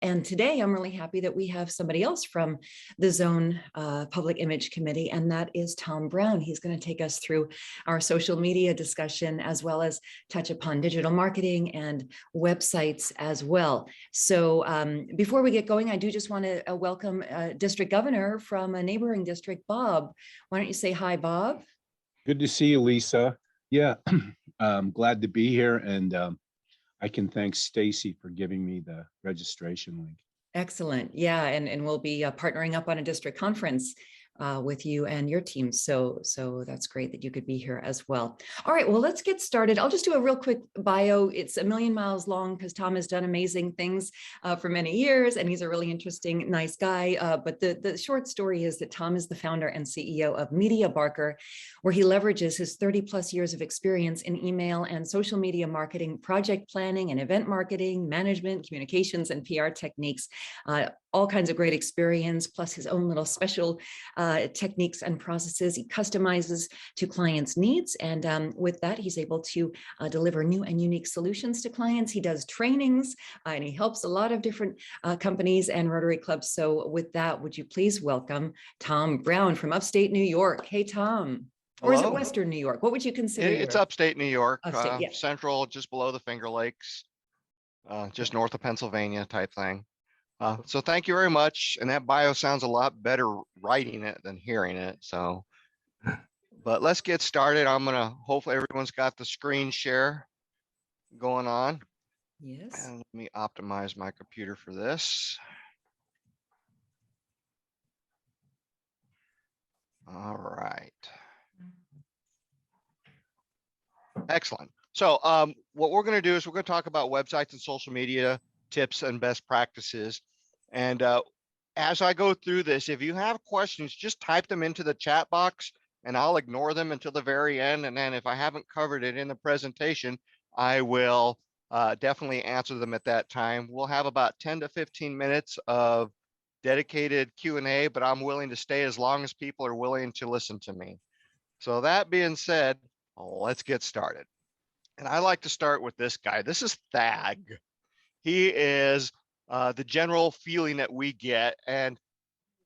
And today I'm really happy that we have somebody else from the Zone Public Image Committee, and that is Tom Brown. He's going to take us through our social media discussion, as well as touch upon digital marketing and websites as well. So before we get going, I do just want to welcome District Governor from a neighboring district, Bob. Why don't you say hi, Bob? Good to see you, Lisa. Yeah, I'm glad to be here, and I can thank Stacy for giving me the registration link. Excellent. Yeah, and we'll be partnering up on a district conference with you and your team. So that's great that you could be here as well. All right, well, let's get started. I'll just do a real quick bio. It's a million miles long because Tom has done amazing things for many years, and he's a really interesting, nice guy. But the short story is that Tom is the founder and CEO of MediaBarker, where he leverages his 30 plus years of experience in email and social media marketing, project planning and event marketing, management, communications, and PR techniques. All kinds of great experience, plus his own little special techniques and processes he customizes to clients' needs. And with that, he's able to deliver new and unique solutions to clients. He does trainings and he helps a lot of different companies and Rotary clubs. So with that, would you please welcome Tom Brown from upstate New York. Hey, Tom. Hello. Or is it Western New York? What would you consider? It's upstate New York, upstate, yeah. Central, just below the Finger Lakes, just north of Pennsylvania type thing. So thank you very much. And that bio sounds a lot better writing it than hearing it. So, but let's get started. Hopefully everyone's got the screen share going on. Yes. And let me optimize my computer for this. All right. Excellent. So what we're going to do is we're going to talk about websites and social media tips and best practices. And as I go through this, if you have questions, just type them into the chat box and I'll ignore them until the very end. And then if I haven't covered it in the presentation, I will definitely answer them at that time. We'll have about 10 to 15 minutes of dedicated Q&A, but I'm willing to stay as long as people are willing to listen to me. So that being said, let's get started. And I like to start with this guy. This is Thag. He is the general feeling that we get. And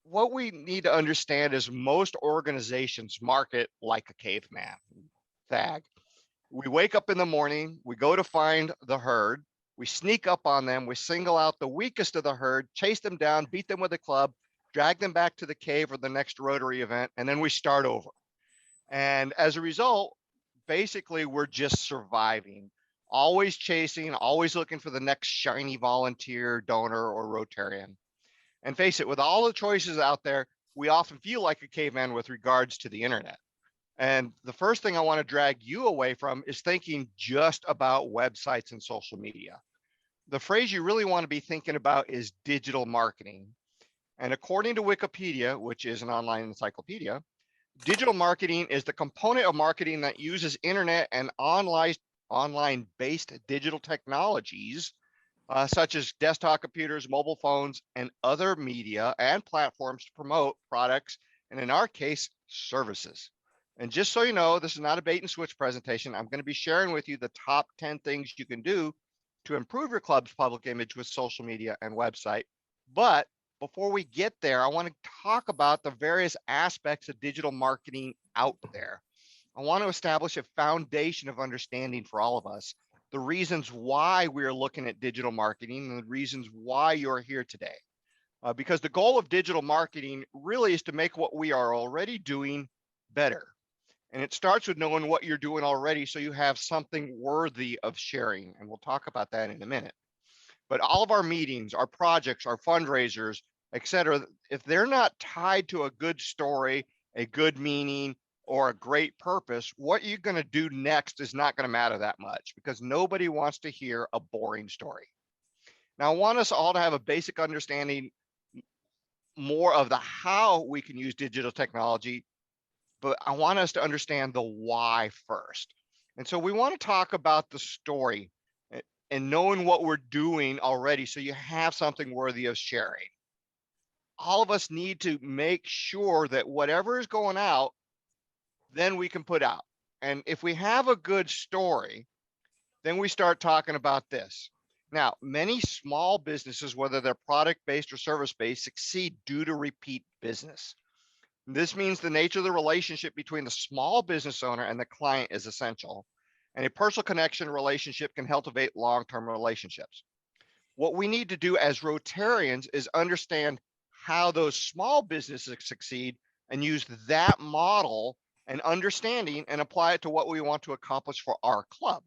what we need to understand is most organizations market like a caveman, Thag. We wake up in the morning, we go to find the herd, we sneak up on them, we single out the weakest of the herd, chase them down, beat them with a club, drag them back to the cave or the next Rotary event, and then we start over. And as a result, basically, we're just surviving. Always chasing, always looking for the next shiny volunteer, donor, or Rotarian. And face it, with all the choices out there, we often feel like a caveman with regards to the internet. And the first thing I want to drag you away from is thinking just about websites and social media. The phrase you really want to be thinking about is digital marketing. And according to Wikipedia, which is an online encyclopedia, digital marketing is the component of marketing that uses internet and online-based digital technologies, such as desktop computers, mobile phones, and other media and platforms to promote products, and in our case, services. And just so you know, this is not a bait and switch presentation. I'm going to be sharing with you the top 10 things you can do to improve your club's public image with social media and website. But before we get there, I want to talk about the various aspects of digital marketing out there. I want to establish a foundation of understanding for all of us, the reasons why we're looking at digital marketing and the reasons why you're here today. Because the goal of digital marketing really is to make what we are already doing better. And it starts with knowing what you're doing already so you have something worthy of sharing. And we'll talk about that in a minute. But all of our meetings, our projects, our fundraisers, etc., if they're not tied to a good story, a good meaning, or a great purpose, what you're going to do next is not going to matter that much because nobody wants to hear a boring story. Now, I want us all to have a basic understanding more of the how we can use digital technology, but I want us to understand the why first. And so we want to talk about the story and knowing what we're doing already so you have something worthy of sharing. All of us need to make sure that whatever is going out, then we can put out. And if we have a good story, then we start talking about this. Now, many small businesses, whether they're product-based or service-based, succeed due to repeat business. This means the nature of the relationship between the small business owner and the client is essential, and a personal connection relationship can cultivate long-term relationships. What we need to do as Rotarians is understand how those small businesses succeed and use that model and understanding and apply it to what we want to accomplish for our club.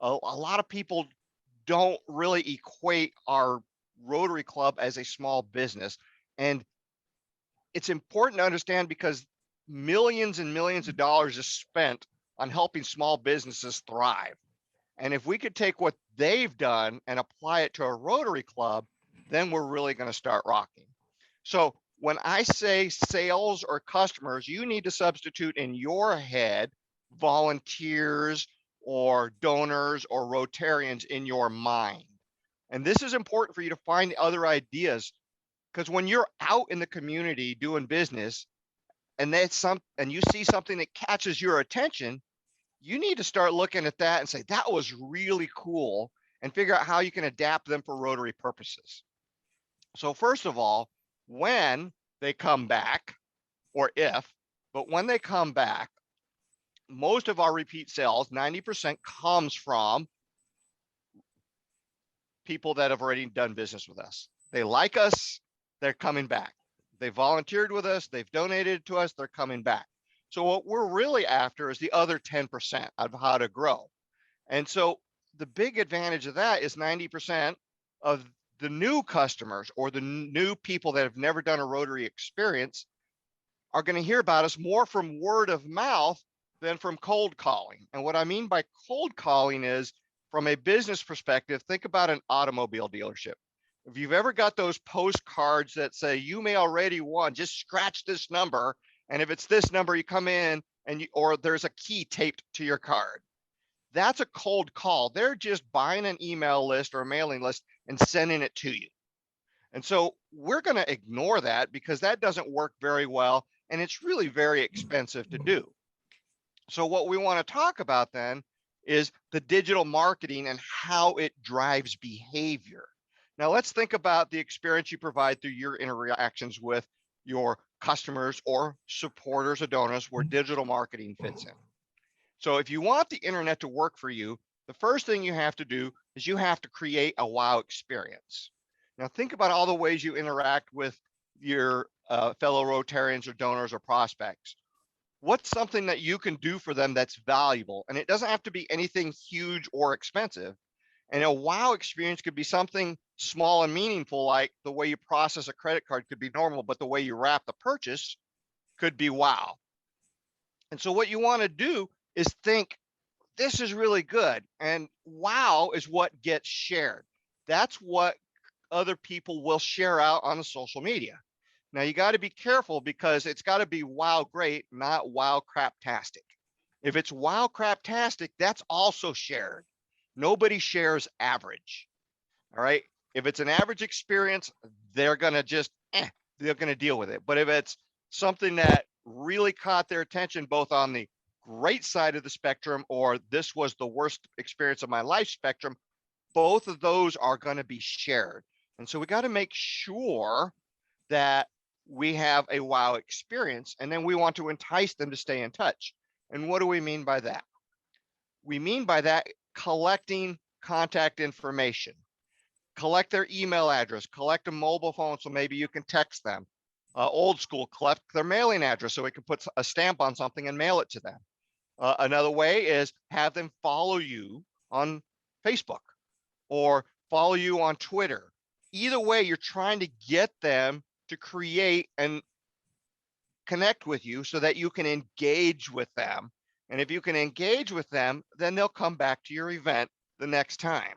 A lot of people don't really equate our Rotary Club as a small business. And it's important to understand because millions and millions of dollars is spent on helping small businesses thrive. And if we could take what they've done and apply it to a Rotary Club, then we're really going to start rocking. So when I say sales or customers, you need to substitute in your head volunteers or donors or Rotarians in your mind. And this is important for you to find other ideas, because when you're out in the community doing business and you see something that catches your attention, you need to start looking at that and say, that was really cool, and figure out how you can adapt them for Rotary purposes. So first of all, when they come back, or if, but when they come back, most of our repeat sales, 90%, comes from people that have already done business with us. They like us, they're coming back. They volunteered with us, they've donated to us, they're coming back. So what we're really after is the other 10% of how to grow. And so the big advantage of that is 90% of the new customers or the new people that have never done a Rotary experience are going to hear about us more from word of mouth than from cold calling. And what I mean by cold calling is, from a business perspective, think about an automobile dealership. If you've ever got those postcards that say, you may already won, just scratch this number. And if it's this number, you come in and or there's a key taped to your card. That's a cold call. They're just buying an email list or a mailing list and sending it to you. And so we're going to ignore that because that doesn't work very well. And it's really very expensive to do. So what we want to talk about then is the digital marketing and how it drives behavior. Now let's think about the experience you provide through your interactions with your customers or supporters or donors, where digital marketing fits in. So if you want the internet to work for you, the first thing you have to do is you have to create a wow experience. Now think about all the ways you interact with your fellow Rotarians or donors or prospects. What's something that you can do for them that's valuable? And it doesn't have to be anything huge or expensive. And a wow experience could be something small and meaningful, like the way you process a credit card could be normal, but the way you wrap the purchase could be wow. And so what you want to do is think, this is really good. And wow is what gets shared. That's what other people will share out on the social media. Now you got to be careful, because it's got to be wow great, not wow craptastic. If it's wow craptastic, that's also shared. Nobody shares average. All right. If it's an average experience, they're going to just, they're going to deal with it. But if it's something that really caught their attention, both on the great side of the spectrum or this was the worst experience of my life spectrum, both of those are going to be shared. And so we got to make sure that we have a wow experience, and then we want to entice them to stay in touch. And what do we mean by that? We mean by that collecting contact information, collect their email address, collect a mobile phone so maybe you can text them. Old school, collect their mailing address so we can put a stamp on something and mail it to them. Another way is have them follow you on Facebook or follow you on Twitter. Either way, you're trying to get them to create and connect with you so that you can engage with them. And if you can engage with them, then they'll come back to your event the next time.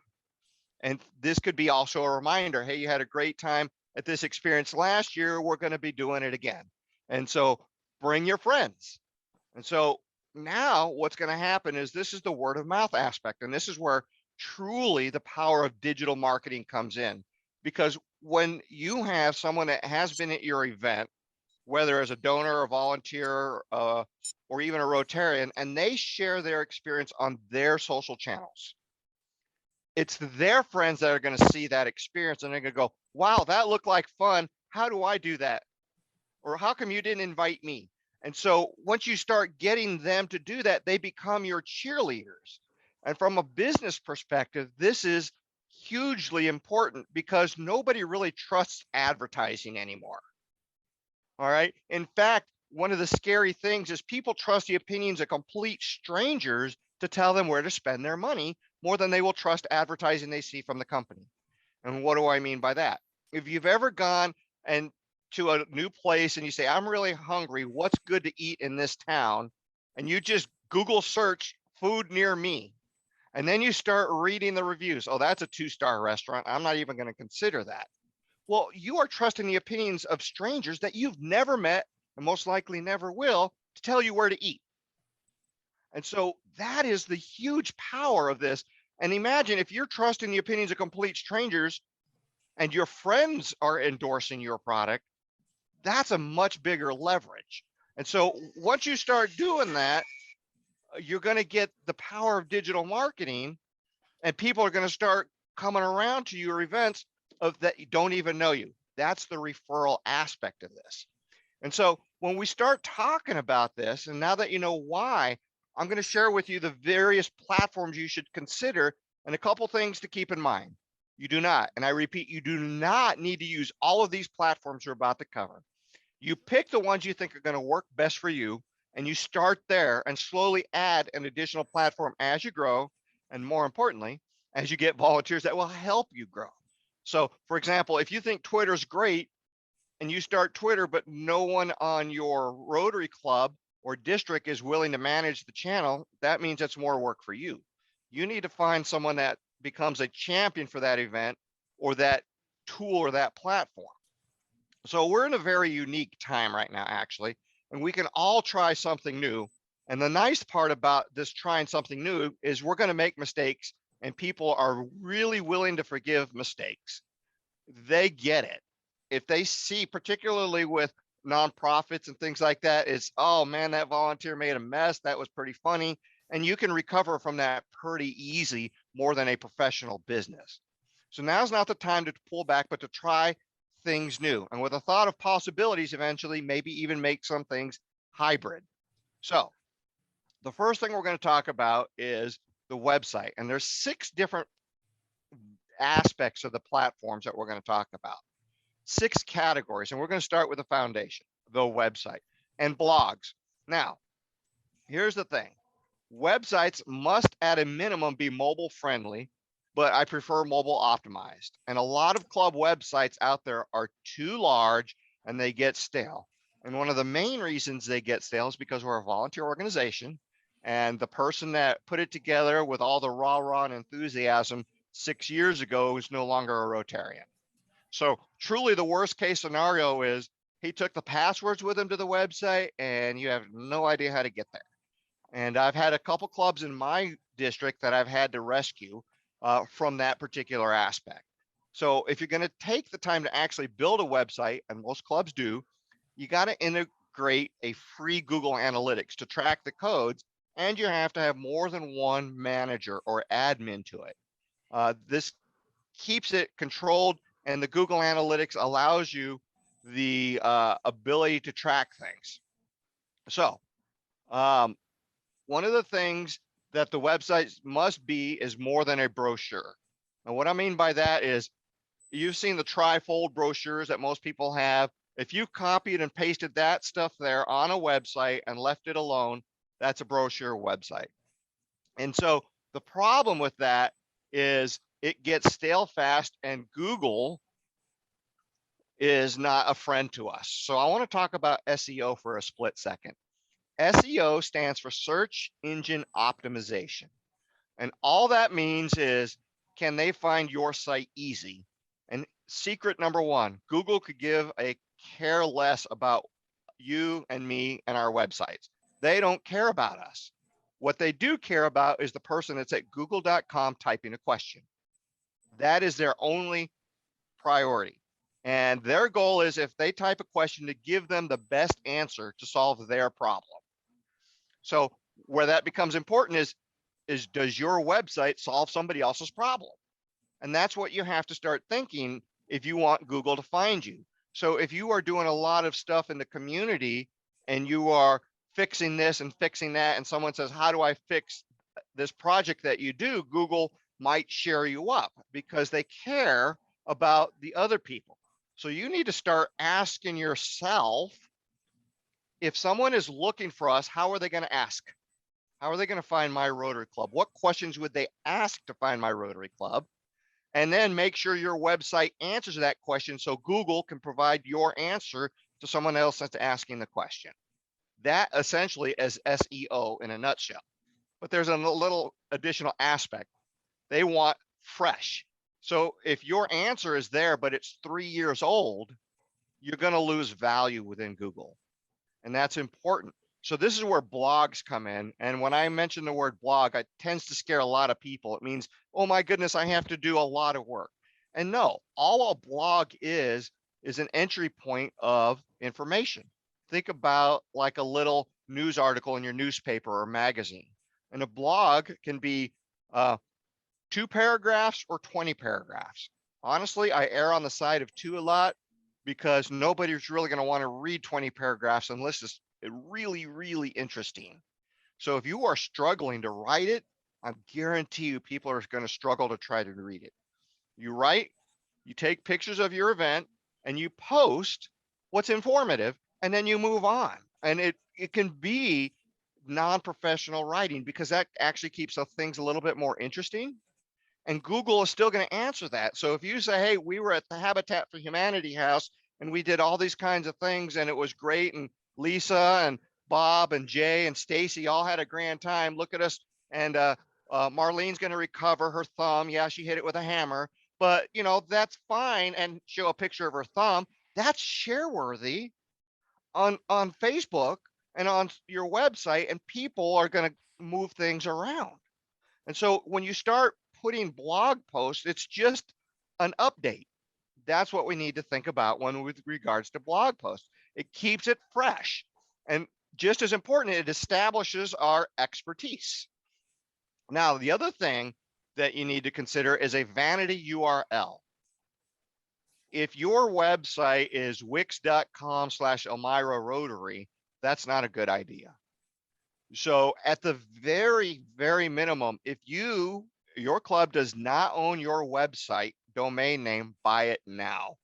And this could be also a reminder, hey, you had a great time at this experience last year, we're going to be doing it again. And so bring your friends. And so now what's going to happen is, this is the word of mouth aspect. And this is where truly the power of digital marketing comes in. Because when you have someone that has been at your event, whether as a donor, a volunteer, or even a Rotarian, and they share their experience on their social channels, it's their friends that are going to see that experience and they're going to go, wow, that looked like fun. How do I do that? Or how come you didn't invite me? And so once you start getting them to do that, they become your cheerleaders. And from a business perspective, this is hugely important because nobody really trusts advertising anymore. All right. In fact, one of the scary things is people trust the opinions of complete strangers to tell them where to spend their money more than they will trust advertising they see from the company. And what do I mean by that? If you've ever gone and to a new place and you say, I'm really hungry, what's good to eat in this town? And you just Google search food near me. And then you start reading the reviews. Oh, that's a 2-star restaurant. I'm not even going to consider that. Well, you are trusting the opinions of strangers that you've never met and most likely never will to tell you where to eat. And so that is the huge power of this. And imagine if you're trusting the opinions of complete strangers and your friends are endorsing your product, that's a much bigger leverage. And so once you start doing that, you're going to get the power of digital marketing, and people are going to start coming around to your events of that don't even know you. That's the referral aspect of this. And so when we start talking about this, and now that you know why, I'm going to share with you the various platforms you should consider and a couple things to keep in mind. You do not, and I repeat, you do not need to use all of these platforms we're about to cover. You pick the ones you think are going to work best for you, and you start there and slowly add an additional platform as you grow, and more importantly, as you get volunteers that will help you grow. So for example, if you think Twitter's great and you start Twitter, but no one on your Rotary club or district is willing to manage the channel, that means it's more work for you. You need to find someone that becomes a champion for that event or that tool or that platform. So we're in a very unique time right now, actually, and we can all try something new. And the nice part about this trying something new is we're going to make mistakes, and people are really willing to forgive mistakes. They get it. If they see, particularly with nonprofits and things like that, is, oh man, that volunteer made a mess. That was pretty funny. And you can recover from that pretty easy, more than a professional business. So now's not the time to pull back, but to try things new. And with a thought of possibilities, eventually, maybe even make some things hybrid. So the first thing we're going to talk about is the website. And there's 6 different aspects of the platforms that we're going to talk about. 6 categories. And we're going to start with the foundation, the website, and blogs. Now, here's the thing. Websites must at a minimum be mobile friendly, but I prefer mobile optimized. And a lot of club websites out there are too large and they get stale. And one of the main reasons they get stale is because we're a volunteer organization, and the person that put it together with all the rah-rah and enthusiasm 6 years ago is no longer a Rotarian. So truly the worst case scenario is he took the passwords with him to the website and you have no idea how to get there. And I've had a couple clubs in my district that I've had to rescue from that particular aspect. So if you're going to take the time to actually build a website, and most clubs do, you got to integrate a free Google Analytics to track the codes, and you have to have more than one manager or admin to it. This keeps it controlled, and the Google Analytics allows you the ability to track things. So one of the things that the website must be is more than a brochure. And what I mean by that is, you've seen the trifold brochures that most people have. If you copied and pasted that stuff there on a website and left it alone, that's a brochure website. And so the problem with that is it gets stale fast, and Google is not a friend to us. So I want to talk about SEO for a split second. SEO stands for search engine optimization. And all that means is, can they find your site easy? And secret number 1, Google could give a care less about you and me and our websites. They don't care about us. What they do care about is the person that's at google.com typing a question. That is their only priority. And their goal is, if they type a question, to give them the best answer to solve their problem. So where that becomes important is does your website solve somebody else's problem? And that's what you have to start thinking if you want Google to find you. So if you are doing a lot of stuff in the community and you are fixing this and fixing that, and someone says, how do I fix this project that you do? Google might share you up because they care about the other people. So you need to start asking yourself, if someone is looking for us, how are they going to ask? How are they going to find my Rotary Club? What questions would they ask to find my Rotary Club? And then make sure your website answers that question so Google can provide your answer to someone else that's asking the question. That essentially is SEO in a nutshell. But there's a little additional aspect. They want fresh. So if your answer is there, but it's 3 years old, you're going to lose value within Google. And that's important. So this is where blogs come in. And when I mention the word blog, it tends to scare a lot of people. It means, oh my goodness, I have to do a lot of work. And no, all a blog is an entry point of information. Think about like a little news article in your newspaper or magazine. And a blog can be 2 paragraphs or 20 paragraphs. Honestly, I err on the side of 2 a lot because nobody's really going to want to read 20 paragraphs unless it's really, really interesting. So if you are struggling to write it, I guarantee you people are going to struggle to try to read it. You write, you take pictures of your event, and you post what's informative, and then you move on. And it can be non-professional writing because that actually keeps things a little bit more interesting. And Google is still going to answer that. So if you say, hey, we were at the Habitat for Humanity house and we did all these kinds of things and it was great, and Lisa and Bob and Jay and Stacy all had a grand time. Look at us. And Marlene's going to recover her thumb. Yeah, she hit it with a hammer, but you know, that's fine. And show a picture of her thumb. That's share worthy on Facebook and on your website, and people are going to move things around. And so when you start putting blog posts, it's just an update. That's what we need to think about when with regards to blog posts. It keeps it fresh. And just as important, it establishes our expertise. Now, the other thing that you need to consider is a vanity URL. If your website is wix.com/Elmira Rotary, that's not a good idea. So at the very, very minimum, if your club does not own your website domain name, buy it now.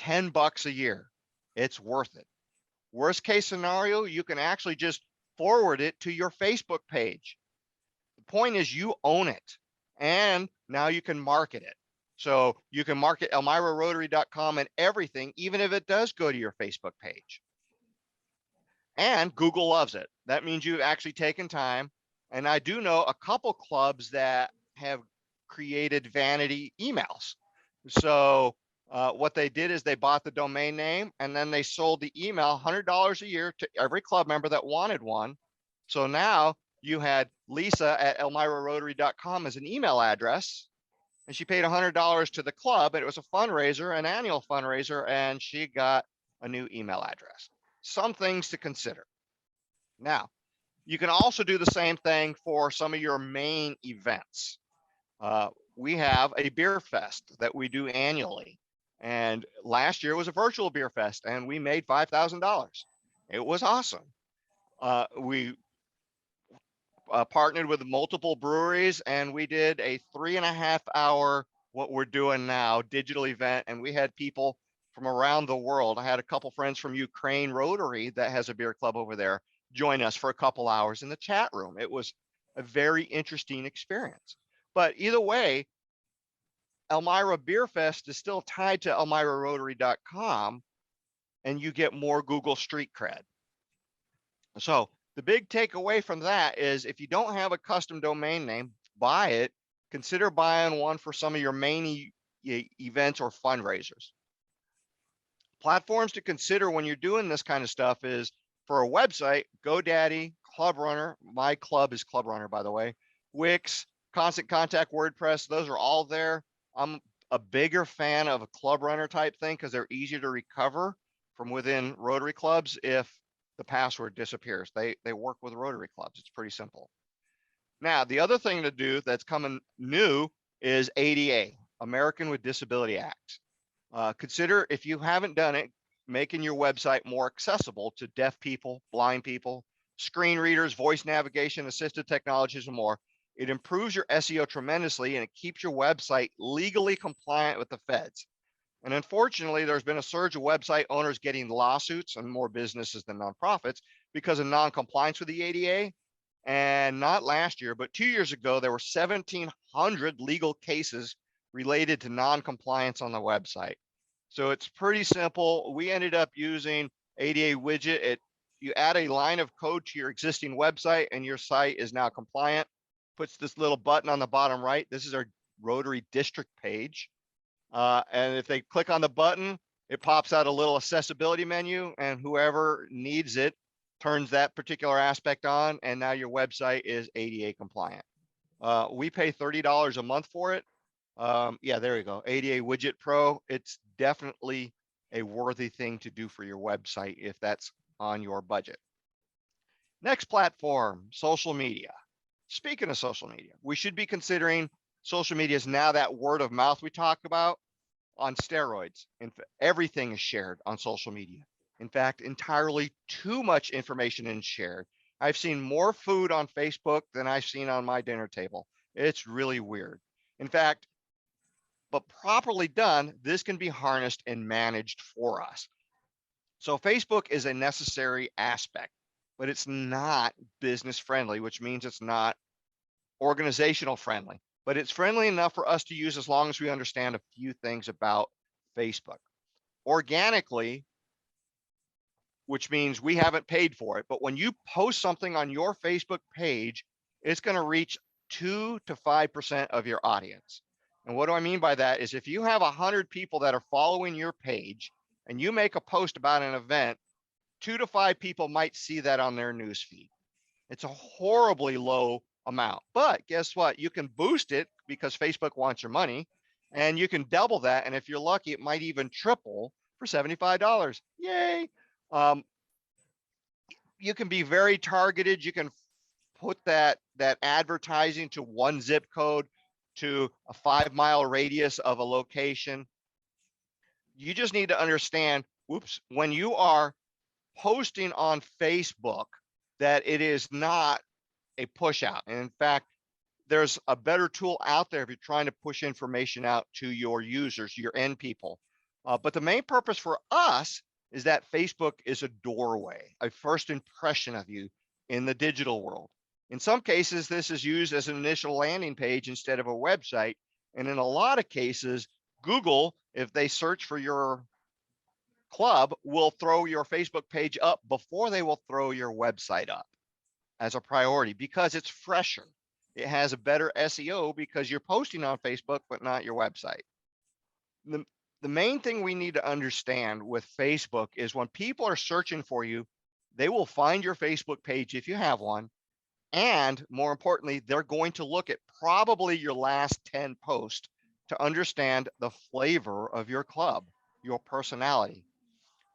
$10 a year, it's worth it. Worst case scenario, you can actually just forward it to your Facebook page. The point is you own it, and now you can market it. So you can market ElmiraRotary.com and everything, even if it does go to your Facebook page. And Google loves it. That means you've actually taken time. And I do know a couple clubs that have created vanity emails. So what they did is they bought the domain name and then they sold the email $100 a year to every club member that wanted one. So now you had Lisa at ElmiraRotary.com as an email address, and she paid $100 to the club, and it was a fundraiser, an annual fundraiser, and she got a new email address. Some things to consider. Now, you can also do the same thing for some of your main events. We have a beer fest that we do annually. And last year was a virtual beer fest and we made $5,000. It was awesome. We partnered with multiple breweries and we did a 3.5 hour, what we're doing now, digital event. And we had people from around the world. I had a couple friends from Ukraine Rotary that has a beer club over there join us for a couple hours in the chat room. It was a very interesting experience. But either way, Elmira Beer Fest is still tied to ElmiraRotary.com, and you get more Google Street cred. So the big takeaway from that is if you don't have a custom domain name, buy it. Consider buying one for some of your main events or fundraisers. Platforms to consider when you're doing this kind of stuff is, for a website, GoDaddy, Club Runner. My club is Club Runner, by the way. Wix, Constant Contact, WordPress, those are all there. I'm a bigger fan of a Club Runner type thing because they're easier to recover from within Rotary clubs if the password disappears. They work with Rotary clubs. It's pretty simple. Now, the other thing to do that's coming new is ADA, American with Disability Act. Consider, if you haven't done it, making your website more accessible to deaf people, blind people, screen readers, voice navigation, assistive technologies, and more. It improves your SEO tremendously, and it keeps your website legally compliant with the feds. And unfortunately, there's been a surge of website owners getting lawsuits, and more businesses than nonprofits, because of non-compliance with the ADA. And not last year, but 2 years ago, there were 1,700 legal cases related to non-compliance on the website. So it's pretty simple. We ended up using ADA widget. You add a line of code to your existing website and your site is now compliant. Puts this little button on the bottom right. This is our Rotary district page. And if they click on the button, it pops out a little accessibility menu, and whoever needs it turns that particular aspect on, and now your website is ADA compliant. We pay $30 a month for it. Yeah, there you go. ADA Widget Pro. It's definitely a worthy thing to do for your website if that's on your budget. Next platform, social media. Speaking of social media, we should be considering social media is now that word of mouth we talk about on steroids. And everything is shared on social media. In fact, entirely too much information is shared. I've seen more food on Facebook than I've seen on my dinner table. It's really weird. In fact, but properly done, this can be harnessed and managed for us. So Facebook is a necessary aspect, but it's not business friendly, which means it's not organizational friendly, but it's friendly enough for us to use as long as we understand a few things about Facebook. Organically, which means we haven't paid for it, but when you post something on your Facebook page, it's going to reach 2 to 5% of your audience. And what do I mean by that is if you have 100 people that are following your page and you make a post about an event, 2 to 5 people might see that on their newsfeed. It's a horribly low amount, but guess what? You can boost it because Facebook wants your money, and you can double that. And if you're lucky, it might even triple for $75. Yay. You can be very targeted. You can put that advertising to one zip code, to a 5-mile radius of a location. You just need to understand, when you are posting on Facebook, that it is not a push out. And in fact, there's a better tool out there if you're trying to push information out to your users, your end people. But the main purpose for us is that Facebook is a doorway, a first impression of you in the digital world. In some cases, this is used as an initial landing page instead of a website. And in a lot of cases, Google, if they search for your club, will throw your Facebook page up before they will throw your website up as a priority, because it's fresher. It has a better SEO because you're posting on Facebook, but not your website. The main thing we need to understand with Facebook is when people are searching for you, they will find your Facebook page if you have one. And more importantly, they're going to look at probably your last 10 posts to understand the flavor of your club, your personality.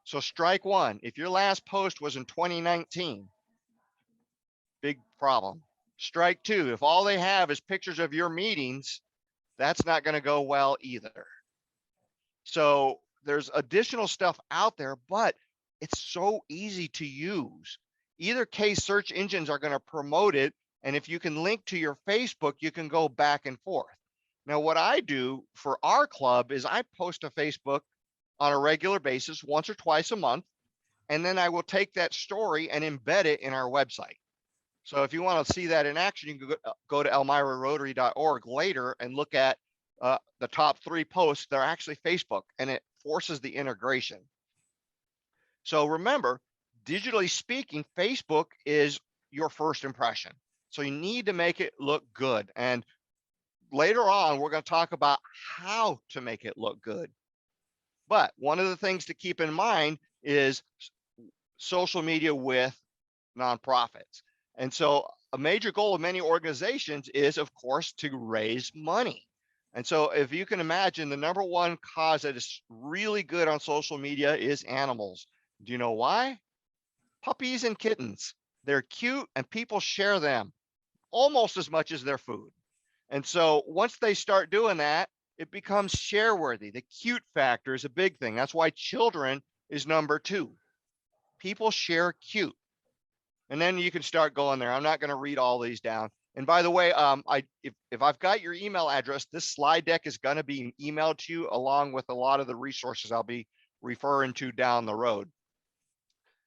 So strike one, if your last post was in 2019, big problem. Strike two, if all they have is pictures of your meetings, that's not going to go well either. So there's additional stuff out there, but it's so easy to use. Either case, search engines are going to promote it. And if you can link to your Facebook, you can go back and forth. Now, what I do for our club is I post to Facebook on a regular basis, once or twice a month. And then I will take that story and embed it in our website. So if you want to see that in action, you can go to elmirarotary.org later and look at the top 3 posts. They're actually Facebook, and it forces the integration. So remember, digitally speaking, Facebook is your first impression. So you need to make it look good. And later on, we're going to talk about how to make it look good. But one of the things to keep in mind is social media with nonprofits. And so a major goal of many organizations is, of course, to raise money. And so if you can imagine, the number one cause that is really good on social media is animals. Do you know why? Puppies and kittens. They're cute and people share them almost as much as their food. And so once they start doing that, it becomes share worthy. The cute factor is a big thing. That's why children is number 2. People share cute. And then you can start going there. I'm not going to read all these down. And by the way, if I've got your email address, this slide deck is going to be emailed to you along with a lot of the resources I'll be referring to down the road.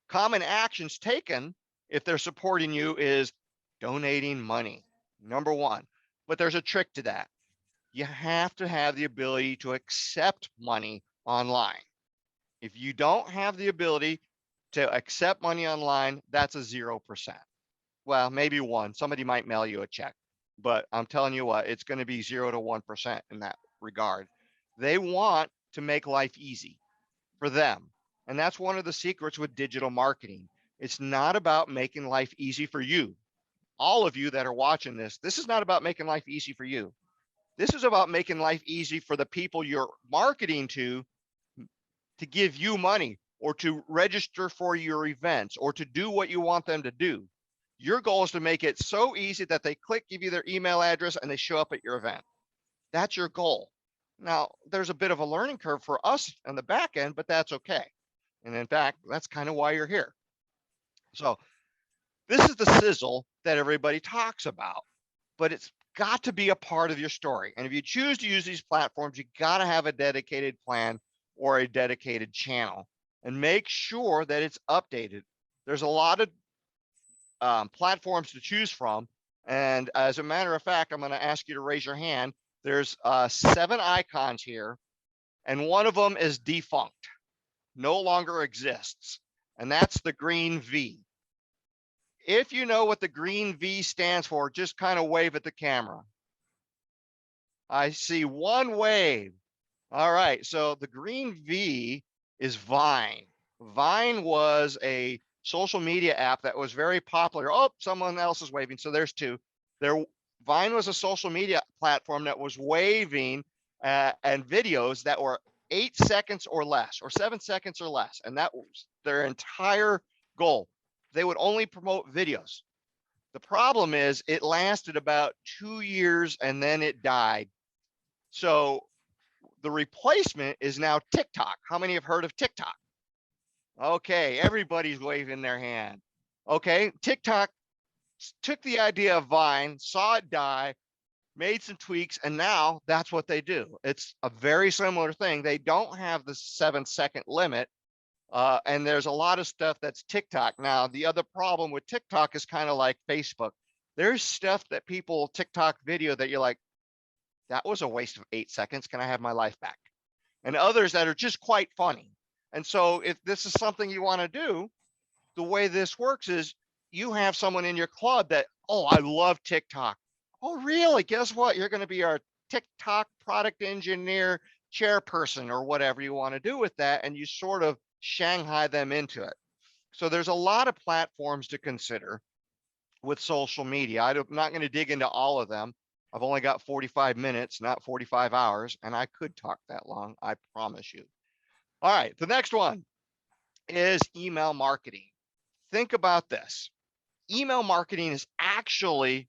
Common actions taken if they're supporting you is donating money, number 1. But there's a trick to that. You have to have the ability to accept money online. If you don't have the ability to accept money online, that's a 0%. Well, maybe 1. Somebody might mail you a check, but I'm telling you what, it's going to be 0 to 1% in that regard. They want to make life easy for them. And that's one of the secrets with digital marketing. It's not about making life easy for you. All of you that are watching this is not about making life easy for you. This is about making life easy for the people you're marketing to give you money or to register for your events or to do what you want them to do. Your goal is to make it so easy that they click, give you their email address, and they show up at your event. That's your goal. Now, there's a bit of a learning curve for us on the back end, but that's okay. And in fact, that's kind of why you're here. So this is the sizzle that everybody talks about, but it's got to be a part of your story. And if you choose to use these platforms, you got to have a dedicated plan or a dedicated channel and make sure that it's updated. There's a lot of platforms to choose from. And as a matter of fact, I'm going to ask you to raise your hand. There's 7 icons here, and one of them is defunct, no longer exists, and that's the green V. If you know what the green V stands for, just kind of wave at the camera. I see 1 wave. All right, so the green V is Vine. Vine was a social media app that was very popular. Oh, someone else is waving, so there's 2. Vine was a social media platform that was waving and videos that were 8 seconds or less, or 7 seconds or less, and that was their entire goal. They would only promote videos. The problem is it lasted about 2 years and then it died. So the replacement is now TikTok. How many have heard of TikTok? Okay, everybody's waving their hand. Okay, TikTok took the idea of Vine, saw it die, made some tweaks, and now that's what they do. It's a very similar thing. They don't have the 7-second limit. And there's a lot of stuff that's TikTok. Now, the other problem with TikTok is kind of like Facebook. There's stuff that people TikTok video that you're like, that was a waste of 8 seconds. Can I have my life back? And others that are just quite funny. And so if this is something you want to do, the way this works is you have someone in your club that, oh, I love TikTok. Oh, really? Guess what? You're going to be our TikTok product engineer chairperson or whatever you want to do with that. And you sort of Shanghai them into it. So there's a lot of platforms to consider with social media. I'm not going to dig into all of them. I've only got 45 minutes, not 45 hours, and I could talk that long, I promise you. All right, the next one is email marketing. Think about this. Email marketing is actually,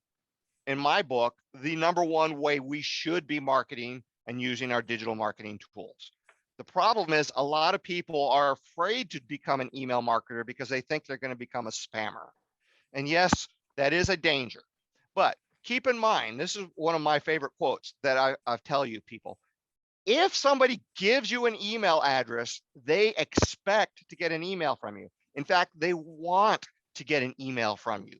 in my book, the #1 way we should be marketing and using our digital marketing tools. The problem is a lot of people are afraid to become an email marketer because they think they're going to become a spammer. And yes, that is a danger. But keep in mind, this is one of my favorite quotes that I tell you people. If somebody gives you an email address, they expect to get an email from you. In fact, they want to get an email from you.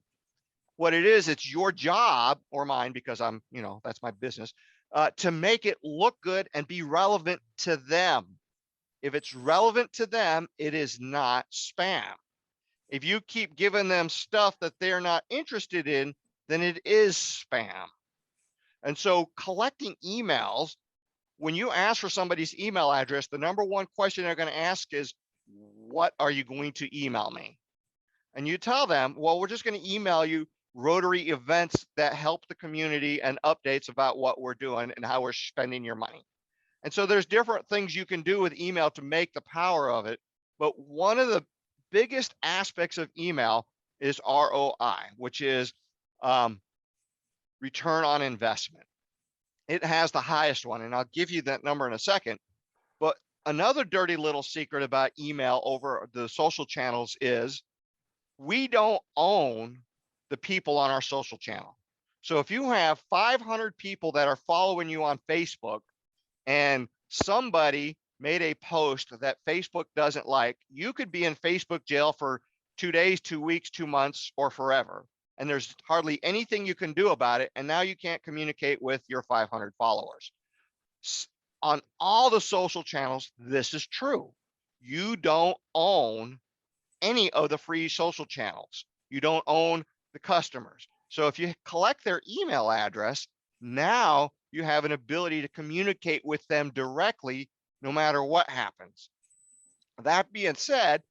What it is, it's your job, or mine, because I'm, that's my business, to make it look good and be relevant to them. If it's relevant to them, it is not spam. If you keep giving them stuff that they're not interested in, then it is spam. And so collecting emails, when you ask for somebody's email address, the #1 question they're going to ask is, what are you going to email me? And you tell them, well, we're just going to email you Rotary events that help the community and updates about what we're doing and how we're spending your money. And so there's different things you can do with email to make the power of it. But one of the biggest aspects of email is ROI, which is return on investment. it has the highest one, and I'll give you that number in a second. But another dirty little secret about email over the social channels is we don't own the people on our social channel. So if you have 500 people that are following you on Facebook and somebody made a post that Facebook doesn't like, you could be in Facebook jail for 2 days, 2 weeks, 2 months, or forever. And there's hardly anything you can do about it. And now you can't communicate with your 500 followers. On all the social channels, this is true. You don't own any of the free social channels. You don't own the customers. So if you collect their email address, now you have an ability to communicate with them directly, no matter what happens. That being said,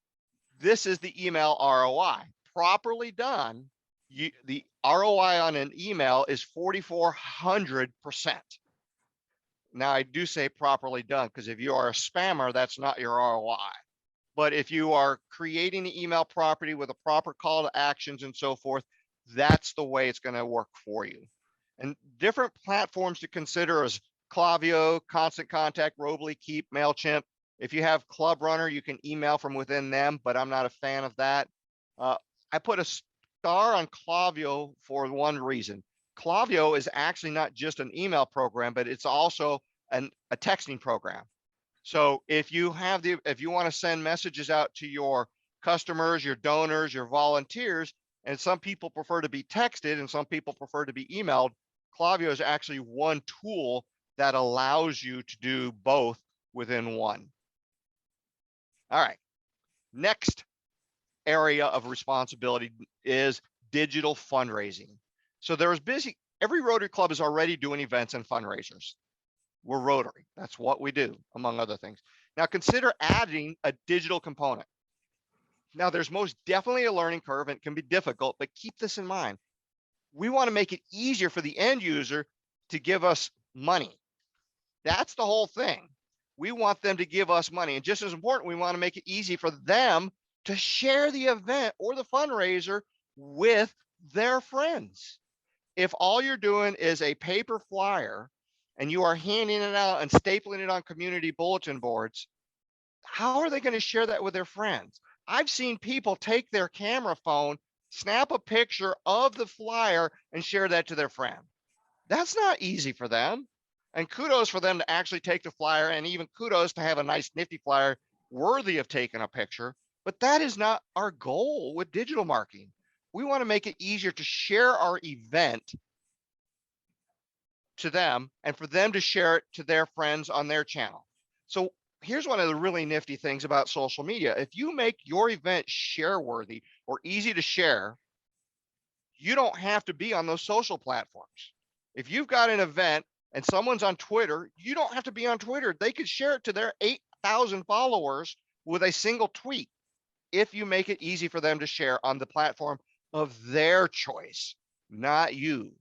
this is the email ROI. Properly done, the ROI on an email is 4,400%. Now, I do say properly done, because if you are a spammer, that's not your ROI. But if you are creating the email property with a proper call to actions and so forth, that's the way it's going to work for you. And different platforms to consider is Klaviyo, Constant Contact, Robly, Keep, MailChimp. If you have Club Runner, you can email from within them, but I'm not a fan of that. I put a star on Klaviyo for one reason. Klaviyo is actually not just an email program, but it's also a texting program. So if you want to send messages out to your customers, your donors, your volunteers, and some people prefer to be texted and some people prefer to be emailed, Klaviyo is actually one tool that allows you to do both within one. All right, next area of responsibility is digital fundraising. So every Rotary Club is already doing events and fundraisers. We're Rotary, that's what we do, among other things. Now consider adding a digital component. Now there's most definitely a learning curve and it can be difficult, but keep this in mind. We want to make it easier for the end user to give us money. That's the whole thing. We want them to give us money. And just as important, we want to make it easy for them to share the event or the fundraiser with their friends. If all you're doing is a paper flyer and you are handing it out and stapling it on community bulletin boards, how are they going to share that with their friends? I've seen people take their camera phone, snap a picture of the flyer and share that to their friend. That's not easy for them. And kudos for them to actually take the flyer, and even kudos to have a nice nifty flyer worthy of taking a picture. But that is not our goal with digital marketing. We want to make it easier to share our event to them and for them to share it to their friends on their channel. So here's one of the really nifty things about social media. If you make your event share worthy or easy to share, you don't have to be on those social platforms. If you've got an event and someone's on Twitter, you don't have to be on Twitter. They could share it to their 8,000 followers with a single tweet if you make it easy for them to share on the platform of their choice, not you.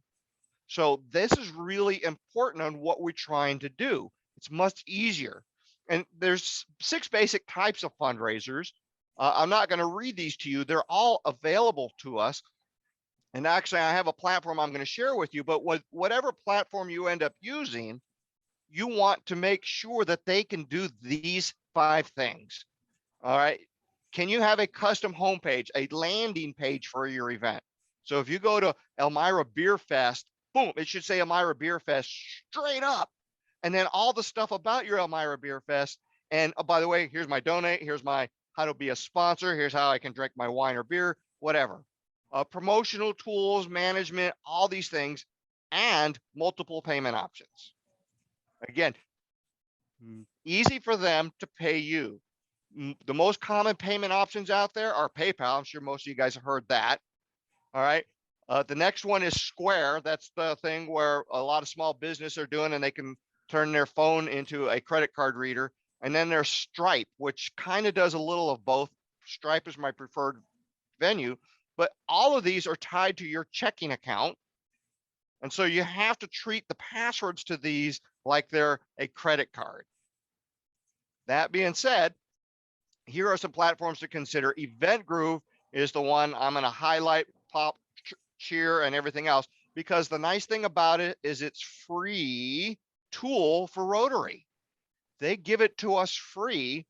So this is really important on what we're trying to do. It's much easier. And there's 6 basic types of fundraisers. I'm not going to read these to you. They're all available to us. And actually, I have a platform I'm going to share with you, but whatever platform you end up using, you want to make sure that they can do these 5 things. All right. Can you have a custom homepage, a landing page for your event? So if you go to Elmira Beer Fest, boom, it should say Elmira Beer Fest straight up. And then all the stuff about your Elmira Beer Fest. And oh, by the way, here's my donate, here's my how to be a sponsor, here's how I can drink my wine or beer, whatever. Promotional tools, management, all these things, and multiple payment options. Again, easy for them to pay you. The most common payment options out there are PayPal. I'm sure most of you guys have heard that. All right. The next one is Square. That's the thing where a lot of small business are doing, and they can turn their phone into a credit card reader. And then there's Stripe, which kind of does a little of both. Stripe is my preferred venue, but all of these are tied to your checking account. And so you have to treat the passwords to these like they're a credit card. That being said, here are some platforms to consider. Event Groove is the one I'm going to highlight, pop, cheer, and everything else, because the nice thing about it is it's free tool for Rotary. They give it to us free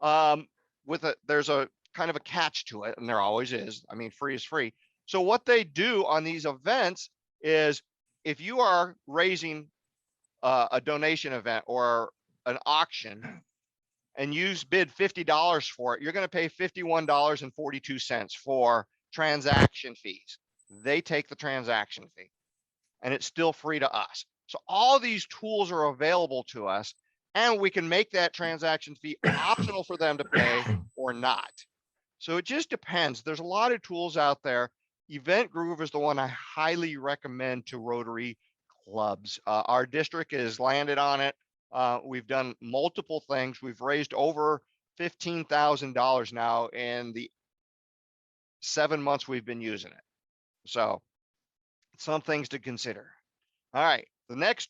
there's a kind of a catch to it, and there always is. I mean, free is free. So what they do on these events is if you are raising a donation event or an auction and you bid $50 for it, you're going to pay $51.42 for transaction fees. They take the transaction fee and it's still free to us. So all these tools are available to us, and we can make that transaction fee optional for them to pay or not. So it just depends. There's a lot of tools out there. Event Groove is the one I highly recommend to Rotary clubs. Our district has landed on it. We've done multiple things. We've raised over $15,000 now in the 7 months we've been using it. So some things to consider. All right, the next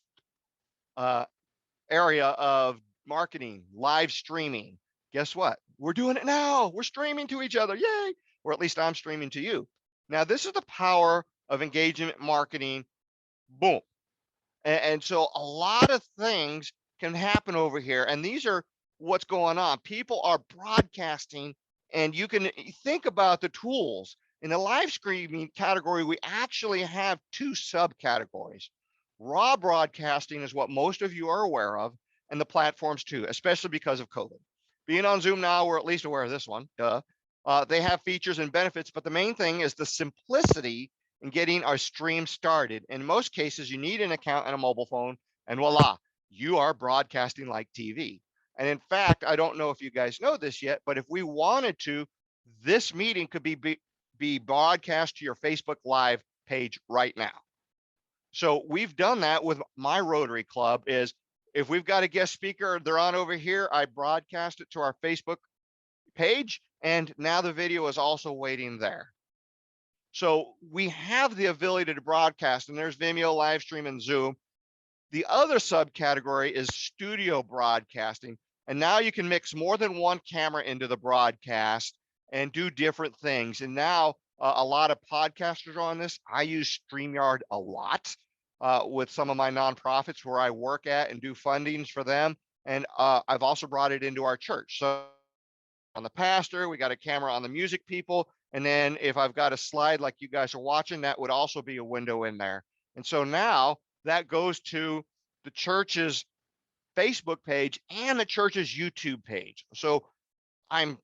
area of marketing, live streaming. Guess what? We're doing it now. We're streaming to each other. Yay. Or at least I'm streaming to you. Now, this is the power of engagement marketing. Boom. And so a lot of things can happen over here. And these are what's going on. People are broadcasting, and you can think about the tools. In the live streaming category, we actually have two subcategories. Raw broadcasting is what most of you are aware of, and the platforms too, especially because of COVID. Being on Zoom now, we're at least aware of this one. Duh. They have features and benefits, but the main thing is the simplicity in getting our stream started. In most cases, you need an account and a mobile phone, and voila, you are broadcasting like TV. And in fact, I don't know if you guys know this yet, but if we wanted to, this meeting could be broadcast to your Facebook Live page right now. So we've done that with my Rotary Club. Is if we've got a guest speaker, they're on over here, I broadcast it to our Facebook page, and now the video is also waiting there. So we have the ability to broadcast, and there's Vimeo, live stream, and Zoom. The other subcategory is studio broadcasting, and now you can mix more than one camera into the broadcast and do different things. And now a lot of podcasters are on this. I use StreamYard a lot with some of my nonprofits where I work at and do fundings for them. And I've also brought it into our church. So on the pastor, we got a camera on the music people. And then if I've got a slide like you guys are watching, that would also be a window in there. And so now that goes to the church's Facebook page and the church's YouTube page. So I'm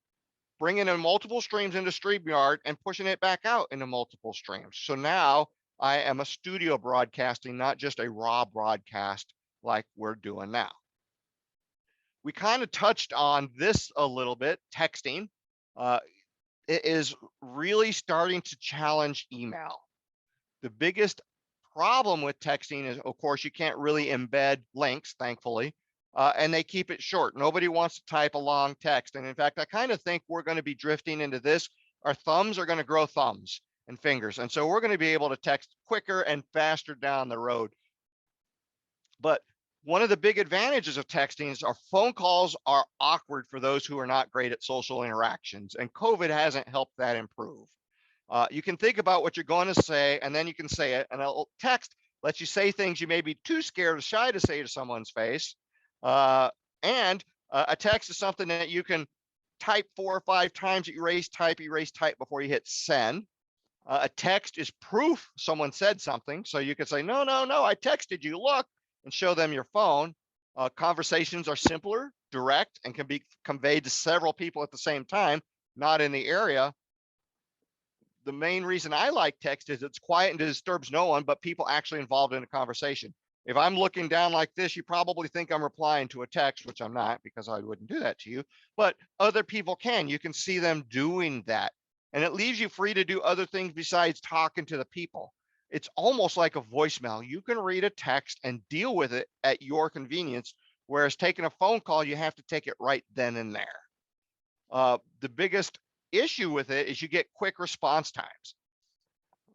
bringing in multiple streams into StreamYard and pushing it back out into multiple streams. So now I am a studio broadcasting, not just a raw broadcast like we're doing now. We kind of touched on this a little bit, texting. It is really starting to challenge email. The biggest problem with texting is, of course, you can't really embed links, thankfully, and they keep it short. Nobody wants to type a long text. And in fact, I kind of think we're going to be drifting into this. Our thumbs are going to grow thumbs and fingers. And so we're going to be able to text quicker and faster down the road. But one of the big advantages of texting is our phone calls are awkward for those who are not great at social interactions, and COVID hasn't helped that improve. You can think about what you're going to say, and then you can say it, and a text lets you say things you may be too scared or shy to say to someone's face. And a text is something that you can type 4 or 5 times, erase, type before you hit send. A text is proof someone said something. So you could say, no, I texted you, look, and show them your phone. Conversations are simpler, direct, and can be conveyed to several people at the same time, not in the area. The main reason I like text is it's quiet and disturbs no one but people actually involved in a conversation. If I'm looking down like this, you probably think I'm replying to a text, which I'm not, because I wouldn't do that to you, but other people can. You can see them doing that. And it leaves you free to do other things besides talking to the people. It's almost like a voicemail. You can read a text and deal with it at your convenience, whereas taking a phone call, you have to take it right then and there. The biggest issue with it is you get quick response times.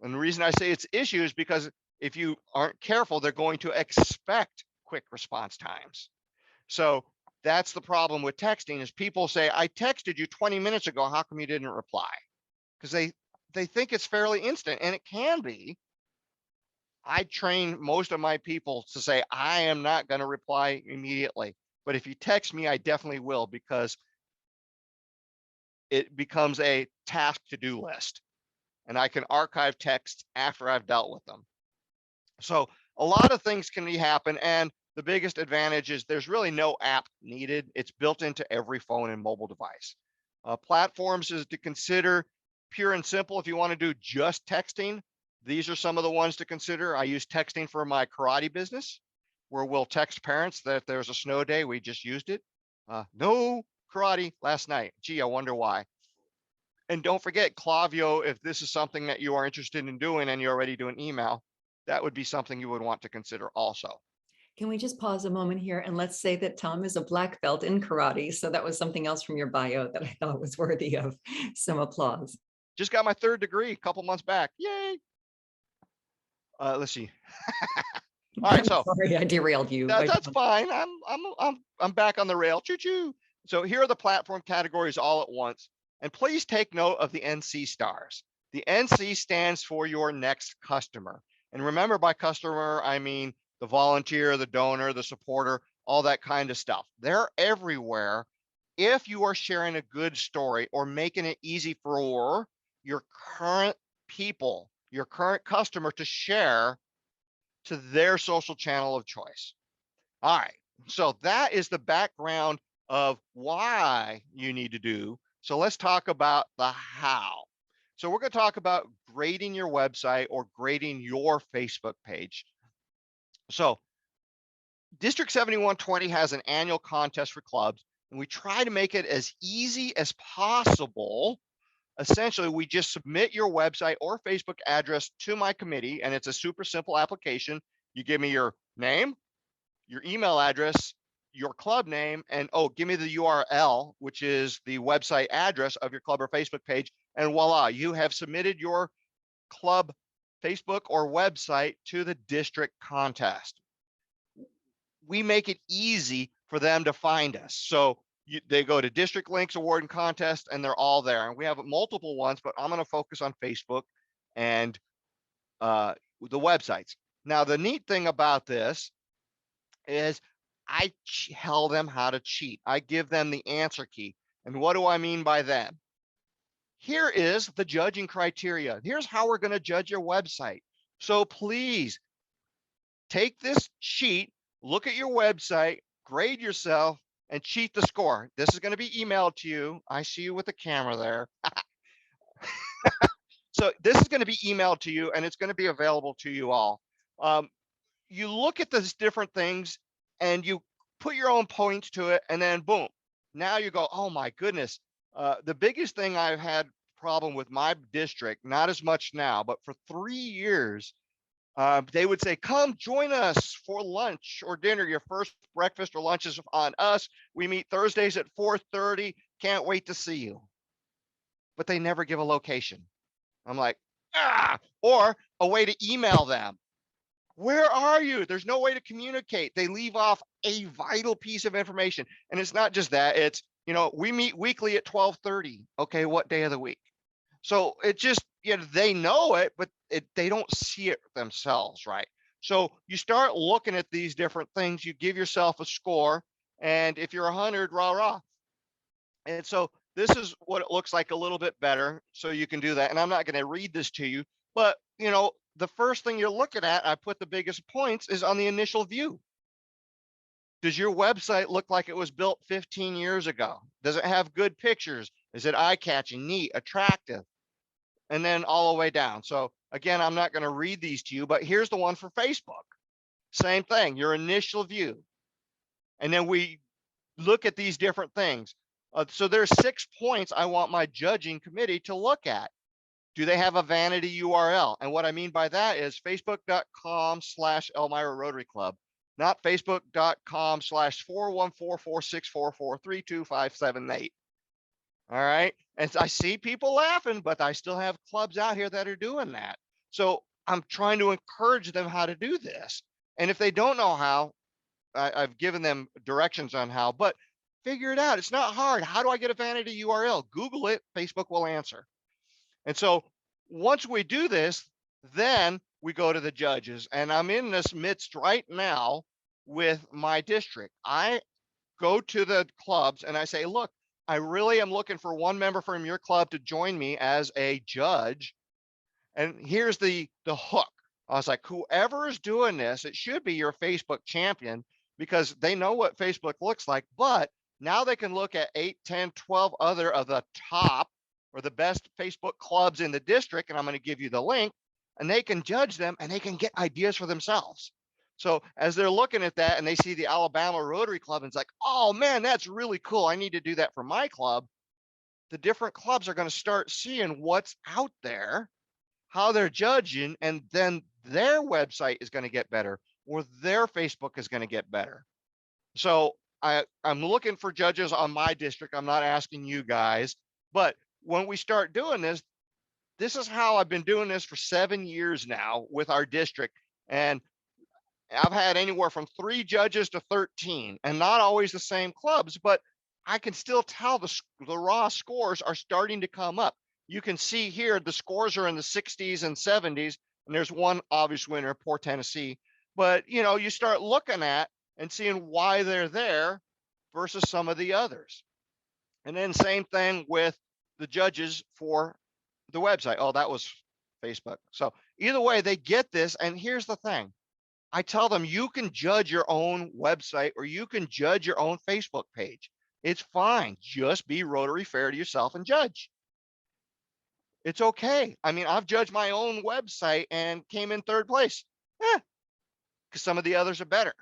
And the reason I say it's issue is because if you aren't careful, they're going to expect quick response times. So that's the problem with texting is people say, I texted you 20 minutes ago, how come you didn't reply? Because they think it's fairly instant, and it can be. I train most of my people to say, I am not going to reply immediately, but if you text me, I definitely will, because it becomes a task to-do list and I can archive texts after I've dealt with them. So a lot of things can happen. And the biggest advantage is there's really no app needed. It's built into every phone and mobile device. Platforms is to consider pure and simple. If you want to do just texting, these are some of the ones to consider. I use texting for my karate business, where we'll text parents that if there's a snow day, we just used it. No karate last night. Gee, I wonder why. And don't forget, Clavio, if this is something that you are interested in doing and you're already doing email, that would be something you would want to consider also. Can we just pause a moment here and let's say that Tom is a black belt in karate. So that was something else from your bio that I thought was worthy of some applause. Just got my 3rd degree a couple months back. Yay. Let's see. All right, so sorry, I derailed you. that's fine. I'm back on the rail. Choo choo. So here are the platform categories all at once. And please take note of the NC stars. The NC stands for your next customer. And remember, by customer, I mean the volunteer, the donor, the supporter, all that kind of stuff. They're everywhere. If you are sharing a good story or making it easy for your current people, your current customer, to share to their social channel of choice. All right, so that is the background of why you need to do. So let's talk about the how. So we're going to talk about grading your website or grading your Facebook page. So District 7120 has an annual contest for clubs, and we try to make it as easy as possible. Essentially, we just submit your website or Facebook address to my committee, and it's a super simple application. You give me your name, your email address, your club name, and give me the URL, which is the website address of your club or Facebook page, and voila, you have submitted your club Facebook or website to the district contest. We make it easy for them to find us. So they go to district links, award and contest, and they're all there. And we have multiple ones, but I'm going to focus on Facebook and the websites. Now, the neat thing about this is I tell them how to cheat. I give them the answer key. And what do I mean by that? Here is the judging criteria. Here's how we're going to judge your website. So please take this sheet, look at your website, grade yourself, and cheat the score. This is going to be emailed to you. I see you with the camera there. So this is going to be emailed to you, and it's going to be available to you all. You look at these different things, and you put your own points to it, and then boom. Now you go, oh my goodness. The biggest thing I've had problem with my district, not as much now, but for 3 years, they would say, come join us for lunch or dinner. Your first breakfast or lunch is on us. We meet Thursdays at 4:30. Can't wait to see you. But they never give a location. I'm like, or a way to email them. Where are you? There's no way to communicate. They leave off a vital piece of information. And it's not just that. It's, we meet weekly at 12:30. Okay, what day of the week? So it just, they know it, but they don't see it themselves, right? So you start looking at these different things, you give yourself a score, and if you're 100, rah, rah. And so this is what it looks like a little bit better, so you can do that. And I'm not going to read this to you, but, the first thing you're looking at, I put the biggest points, is on the initial view. Does your website look like it was built 15 years ago? Does it have good pictures? Is it eye-catching, neat, attractive? And then all the way down. So again, I'm not going to read these to you, but here's the one for Facebook. Same thing, your initial view. And then we look at these different things. So there's 6 points I want my judging committee to look at. Do they have a vanity URL? And what I mean by that is facebook.com/Elmira Rotary Club, not facebook.com/41446443257 All right. And I see people laughing, but I still have clubs out here that are doing that. So I'm trying to encourage them how to do this. And if they don't know how, I've given them directions on how, but figure it out. It's not hard. How do I get a vanity URL? Google it. Facebook will answer. And so once we do this, then we go to the judges. And I'm in this midst right now with my district. I go to the clubs and I say, look, I really am looking for one member from your club to join me as a judge. And here's the hook. I was like, whoever is doing this, it should be your Facebook champion, because they know what Facebook looks like, but now they can look at 8, 10, 12 other of the top or the best Facebook clubs in the district. And I'm going to give you the link, and they can judge them and they can get ideas for themselves. So as they're looking at that and they see the Alabama Rotary Club, and it's like, oh man, that's really cool, I need to do that for my club. The different clubs are going to start seeing what's out there, how they're judging, and then their website is going to get better, or their Facebook is going to get better. So I'm looking for judges on my district. I'm not asking you guys, but when we start doing this, this is how I've been doing this for 7 years now with our district. And I've had anywhere from 3 judges to 13, and not always the same clubs, but I can still tell the raw scores are starting to come up. You can see here, the scores are in the 60s and 70s, and there's one obvious winner, poor Tennessee. But, you know, you start looking at and seeing why they're there versus some of the others. And then same thing with the judges for the website. Oh, that was Facebook. So either way, they get this. And here's the thing. I tell them, you can judge your own website or you can judge your own Facebook page. It's fine. Just be Rotary fair to yourself and judge. It's okay. I mean, I've judged my own website and came in 3rd place. Because some of the others are better.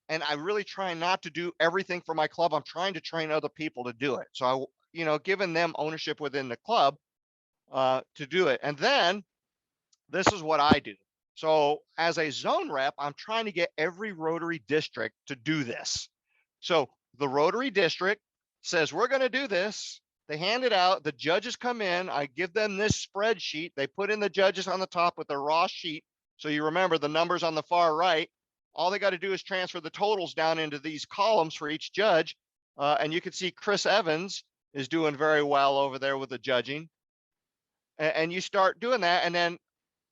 And I really try not to do everything for my club. I'm trying to train other people to do it. So I, you know, giving them ownership within the club to do it. And then this is what I do. So as a zone rep, I'm trying to get every Rotary district to do this. So the Rotary district says, we're going to do this. They hand it out. The judges come in. I give them this spreadsheet. They put in the judges on the top with the raw sheet. So you remember the numbers on the far right. All they got to do is transfer the totals down into these columns for each judge. And you can see Chris Evans is doing very well over there with the judging. And you start doing that. And then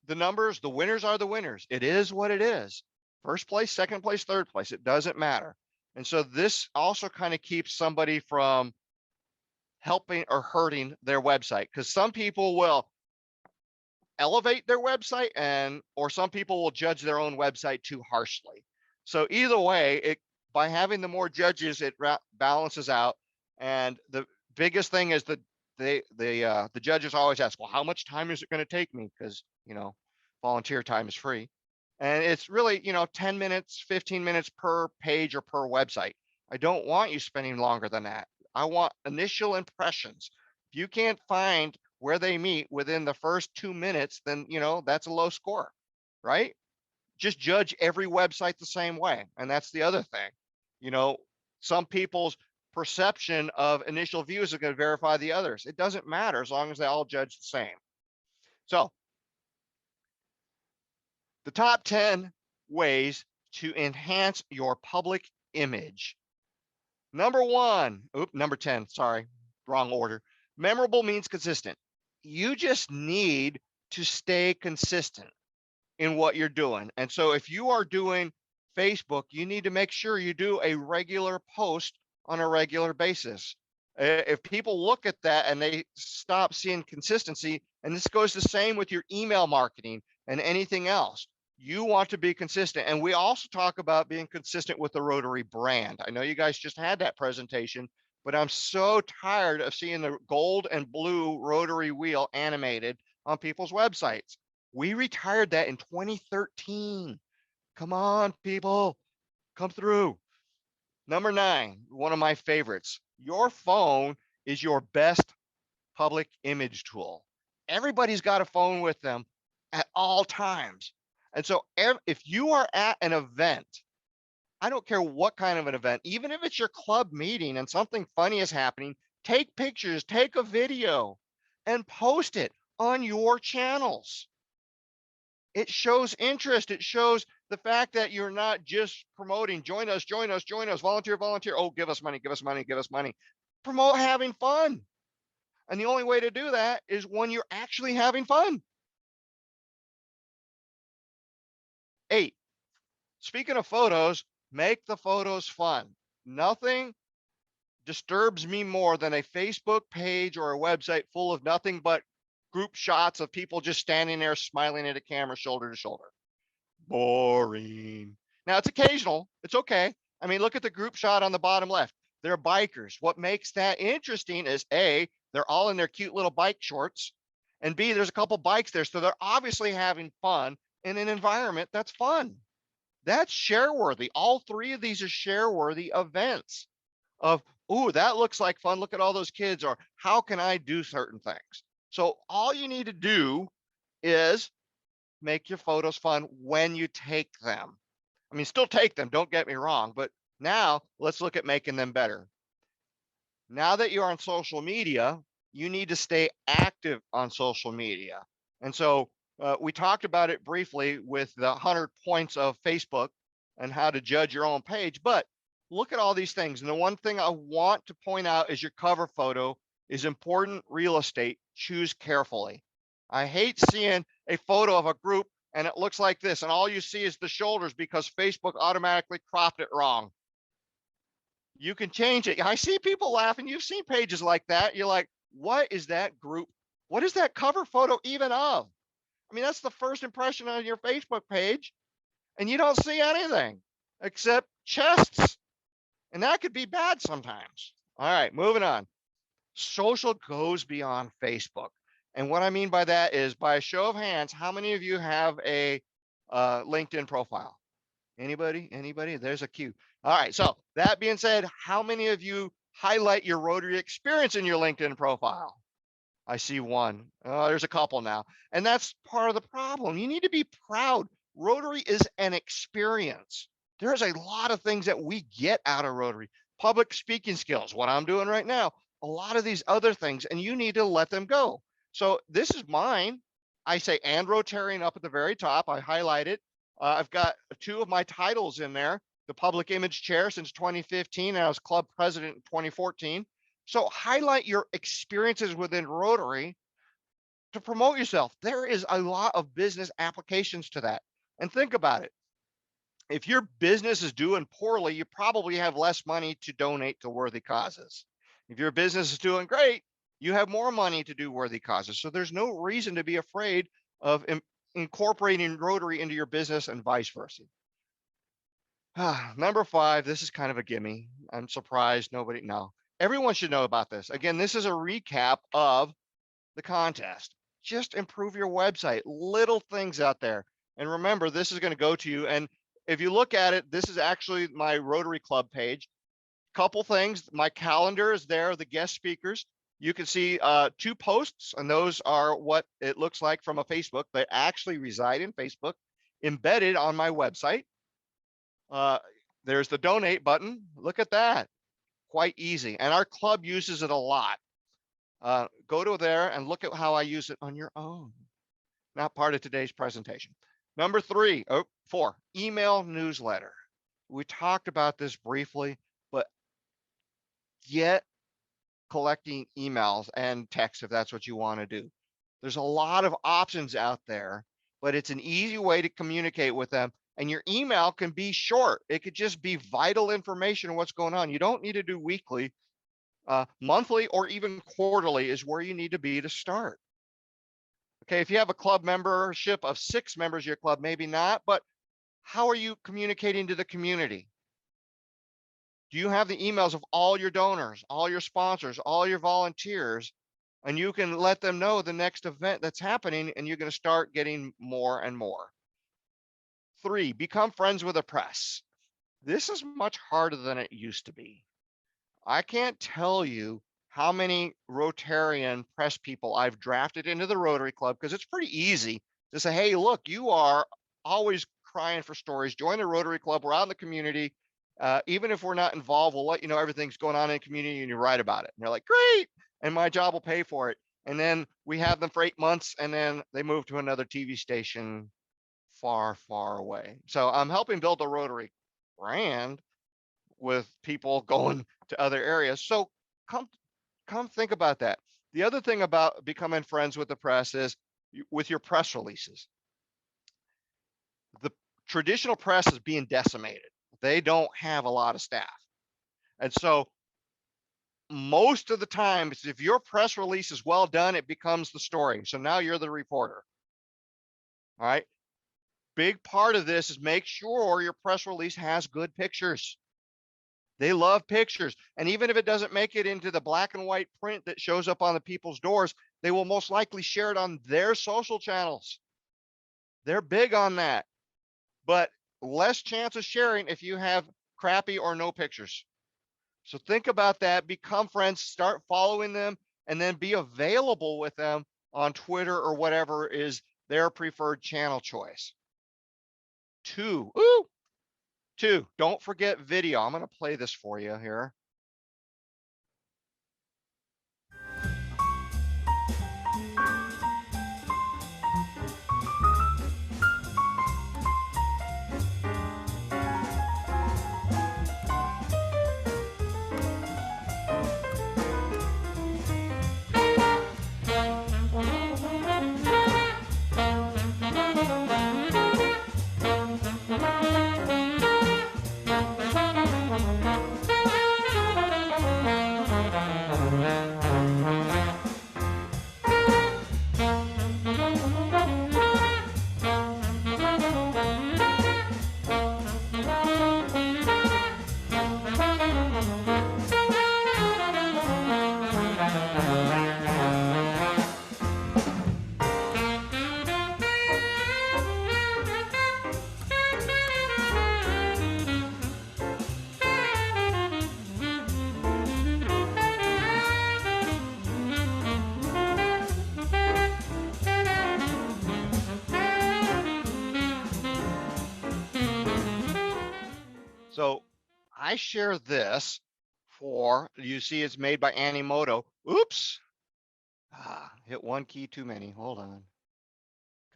the numbers, the winners are the winners. It is what it is. 1st place, 2nd place, 3rd place. It doesn't matter. And so this also kind of keeps somebody from helping or hurting their website, because some people will elevate their website or some people will judge their own website too harshly. So either way, by having the more judges, it balances out. And the biggest thing is that the judges always ask, well, how much time is it going to take me? Because, you know, volunteer time is free. And it's really, you know, 10 minutes, 15 minutes per page or per website. I don't want you spending longer than that. I want initial impressions. If you can't find where they meet within the first 2 minutes, then, you know, that's a low score, right? Just judge every website the same way. And that's the other thing. You know, some people's perception of initial views is going to verify the others. It doesn't matter as long as they all judge the same. So the top 10 ways to enhance your public image. Number 10, sorry, wrong order. Memorable means consistent. You just need to stay consistent in what you're doing. And so if you are doing Facebook, you need to make sure you do a regular post on a regular basis. If people look at that and they stop seeing consistency, and this goes the same with your email marketing and anything else, you want to be consistent. And we also talk about being consistent with the Rotary brand. I know you guys just had that presentation, but I'm so tired of seeing the gold and blue Rotary wheel animated on people's websites. We retired that in 2013. Come on, people, come through. Number 9, one of my favorites. Your phone is your best public image tool. Everybody's got a phone with them at all times. And so if you are at an event, I don't care what kind of an event, even if it's your club meeting and something funny is happening, take pictures, take a video, and post it on your channels. It shows interest. It shows the fact that you're not just promoting, join us, join us, join us, volunteer, volunteer. Oh, give us money, give us money, give us money. Promote having fun. And the only way to do that is when you're actually having fun. 8, speaking of photos, make the photos fun. Nothing disturbs me more than a Facebook page or a website full of nothing but group shots of people just standing there smiling at a camera shoulder to shoulder. Boring. Now it's occasional, it's okay. I mean, look at the group shot on the bottom left. They're bikers. What makes that interesting is A, they're all in their cute little bike shorts, and B, there's a couple bikes there. So they're obviously having fun in an environment that's fun. That's share worthy. All three of these are share worthy events of, ooh, that looks like fun. Look at all those kids, or how can I do certain things? So all you need to do is make your photos fun when you take them. I mean, still take them, don't get me wrong, but now let's look at making them better. Now that you're on social media, you need to stay active on social media. And so we talked about it briefly with the 100 points of Facebook and how to judge your own page, but look at all these things. And the one thing I want to point out is your cover photo is important real estate. Choose carefully. I hate seeing a photo of a group and it looks like this, and all you see is the shoulders because Facebook automatically cropped it wrong. You can change it. I see people laughing. You've seen pages like that. You're like, what is that group? What is that cover photo even of? I mean, that's the first impression on your Facebook page, and you don't see anything except chests. And that could be bad sometimes. All right, moving on. Social goes beyond Facebook. And what I mean by that is, by a show of hands, how many of you have a LinkedIn profile? Anybody? Anybody? There's a cue. All right. So that being said, how many of you highlight your Rotary experience in your LinkedIn profile? I see one. Oh, there's a couple now. And that's part of the problem. You need to be proud. Rotary is an experience. There's a lot of things that we get out of Rotary. Public speaking skills, what I'm doing right now, a lot of these other things, and you need to let them go. So this is mine. I say and Rotarian up at the very top. I highlight it. I've got 2 of my titles in there. The public image chair since 2015, and I was club president in 2014. So highlight your experiences within Rotary to promote yourself. There is a lot of business applications to that. And think about it. If your business is doing poorly, you probably have less money to donate to worthy causes. If your business is doing great, you have more money to do worthy causes. So there's no reason to be afraid of incorporating Rotary into your business and vice versa. Number 5, this is kind of a gimme. I'm surprised nobody, no. Everyone should know about this. Again, this is a recap of the contest. Just improve your website, little things out there. And remember, this is going to go to you. And if you look at it, this is actually my Rotary Club page. Couple things, my calendar is there, the guest speakers. You can see 2 posts, and those are what it looks like from a Facebook. They actually reside in Facebook, embedded on my website. There's the donate button. Look at that. Quite easy. And our club uses it a lot. Go to there and look at how I use it on your own. Not part of today's presentation. Number 4, email newsletter. We talked about this briefly, but get collecting emails and text if that's what you want to do. There's a lot of options out there, but it's an easy way to communicate with them. And your email can be short. It could just be vital information on what's going on. You don't need to do weekly, monthly, or even quarterly is where you need to be to start. Okay, if you have a club membership of 6 members of your club, maybe not, but how are you communicating to the community? Do you have the emails of all your donors, all your sponsors, all your volunteers, and you can let them know the next event that's happening, and you're going to start getting more and more. 3, become friends with the press. This is much harder than it used to be. I can't tell you how many Rotarian press people I've drafted into the Rotary Club, because it's pretty easy to say, hey, look, you are always crying for stories. Join the Rotary Club. We're out in the community. Even if we're not involved, we'll let you know everything's going on in the community and you write about it. And they're like, great. And my job will pay for it. And then we have them for 8 months and then they move to another TV station far, far away. So I'm helping build the Rotary brand with people going to other areas. So come think about that. The other thing about becoming friends with the press is with your press releases. The traditional press is being decimated. They don't have a lot of staff. And so most of the time, if your press release is well done, it becomes the story. So now you're the reporter. All right. Big part of this is make sure your press release has good pictures. They love pictures. And even if it doesn't make it into the black and white print that shows up on the people's doors, they will most likely share it on their social channels. They're big on that. But less chance of sharing if you have crappy or no pictures. So think about that, become friends, start following them, and then be available with them on Twitter or whatever is their preferred channel choice. Two, don't forget video. I'm going to play this for you here. So I share this you see it's made by Animoto. Oops. Hit one key too many. Hold on.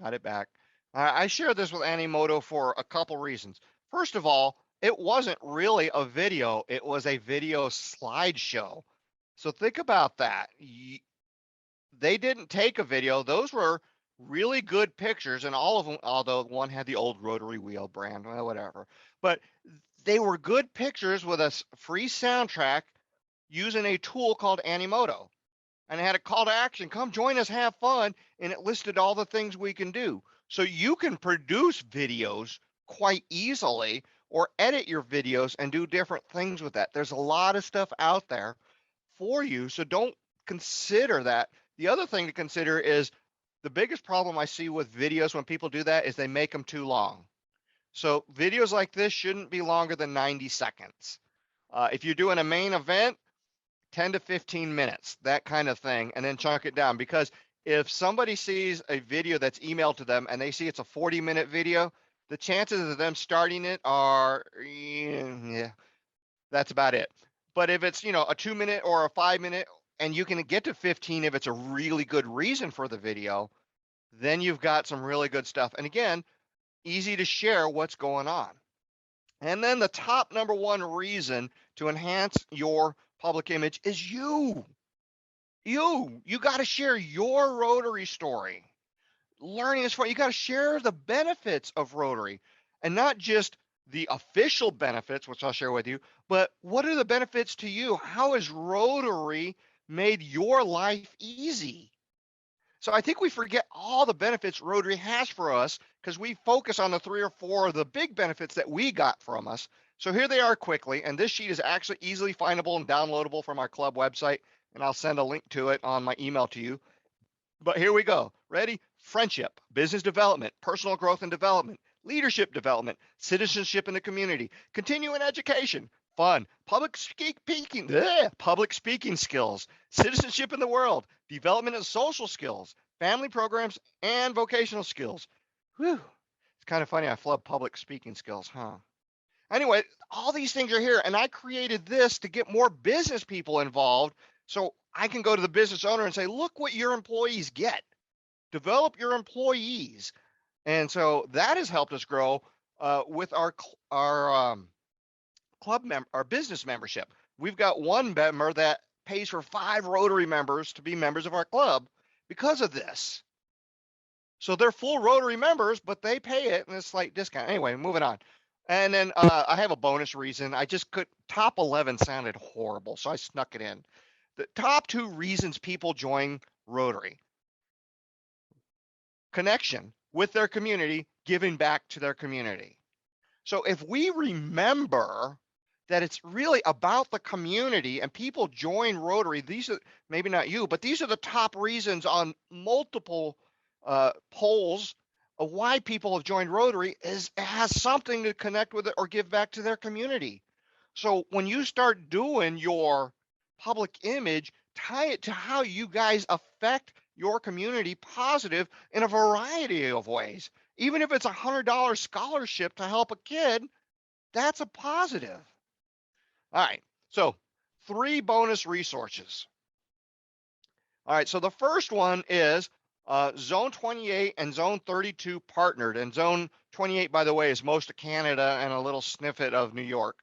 Got it back. I share this with Animoto for a couple reasons. First of all, it wasn't really a video. It was a video slideshow. So think about that. They didn't take a video. Those were really good pictures, and all of them, although one had the old Rotary wheel brand, well, whatever. But they were good pictures with a free soundtrack using a tool called Animoto. And it had a call to action, come join us, have fun. And it listed all the things we can do. So you can produce videos quite easily or edit your videos and do different things with that. There's a lot of stuff out there for you. So don't consider that. The other thing to consider is the biggest problem I see with videos when people do that is they make them too long. So videos like this shouldn't be longer than 90 seconds. If you're doing a main event, 10 to 15 minutes, that kind of thing, and then chunk it down. Because if somebody sees a video that's emailed to them and they see it's a 40-minute video, the chances of them starting it are, yeah, that's about it. But if it's, a 2-minute or a 5-minute, and you can get to 15 if it's a really good reason for the video, then you've got some really good stuff. And again, easy to share what's going on. And then the top number one reason to enhance your public image is you. You got to share your Rotary story. Learning is fun. You got to share the benefits of Rotary, and not just the official benefits, which I'll share with you, but what are the benefits to you? How has Rotary made your life easy? So I think we forget all the benefits Rotary has for us because we focus on the 3 or 4 of the big benefits that we got from us. So here they are quickly, and this sheet is actually easily findable and downloadable from our club website, and I'll send a link to it on my email to you. But here we go. Ready? Friendship, business development, personal growth and development, leadership development, citizenship in the community, continuing education, fun, public speaking skills, citizenship in the world, development of social skills, family programs, and vocational skills. Whew. It's kind of funny. I flub public speaking skills, huh? Anyway, all these things are here, and I created this to get more business people involved so I can go to the business owner and say, look what your employees get. Develop your employees. And so that has helped us grow with our business membership. We've got one member that pays for 5 Rotary members to be members of our club because of this. So they're full Rotary members, but they pay it in a slight discount. Anyway, moving on. And then I have a bonus reason. I just could, top 11 sounded horrible, so I snuck it in. The top 2 reasons people join Rotary: connection with their community, giving back to their community. So if we remember that it's really about the community and people join Rotary, these are, maybe not you, but these are the top reasons on multiple polls of why people have joined Rotary, is it has something to connect with it or give back to their community. So when you start doing your public image, tie it to how you guys affect your community positive in a variety of ways. Even if it's $100 scholarship to help a kid, that's a positive. All right, so 3 bonus resources. All right, so the first one is Zone 28 and Zone 32 partnered. And Zone 28, by the way, is most of Canada and a little snippet of New York.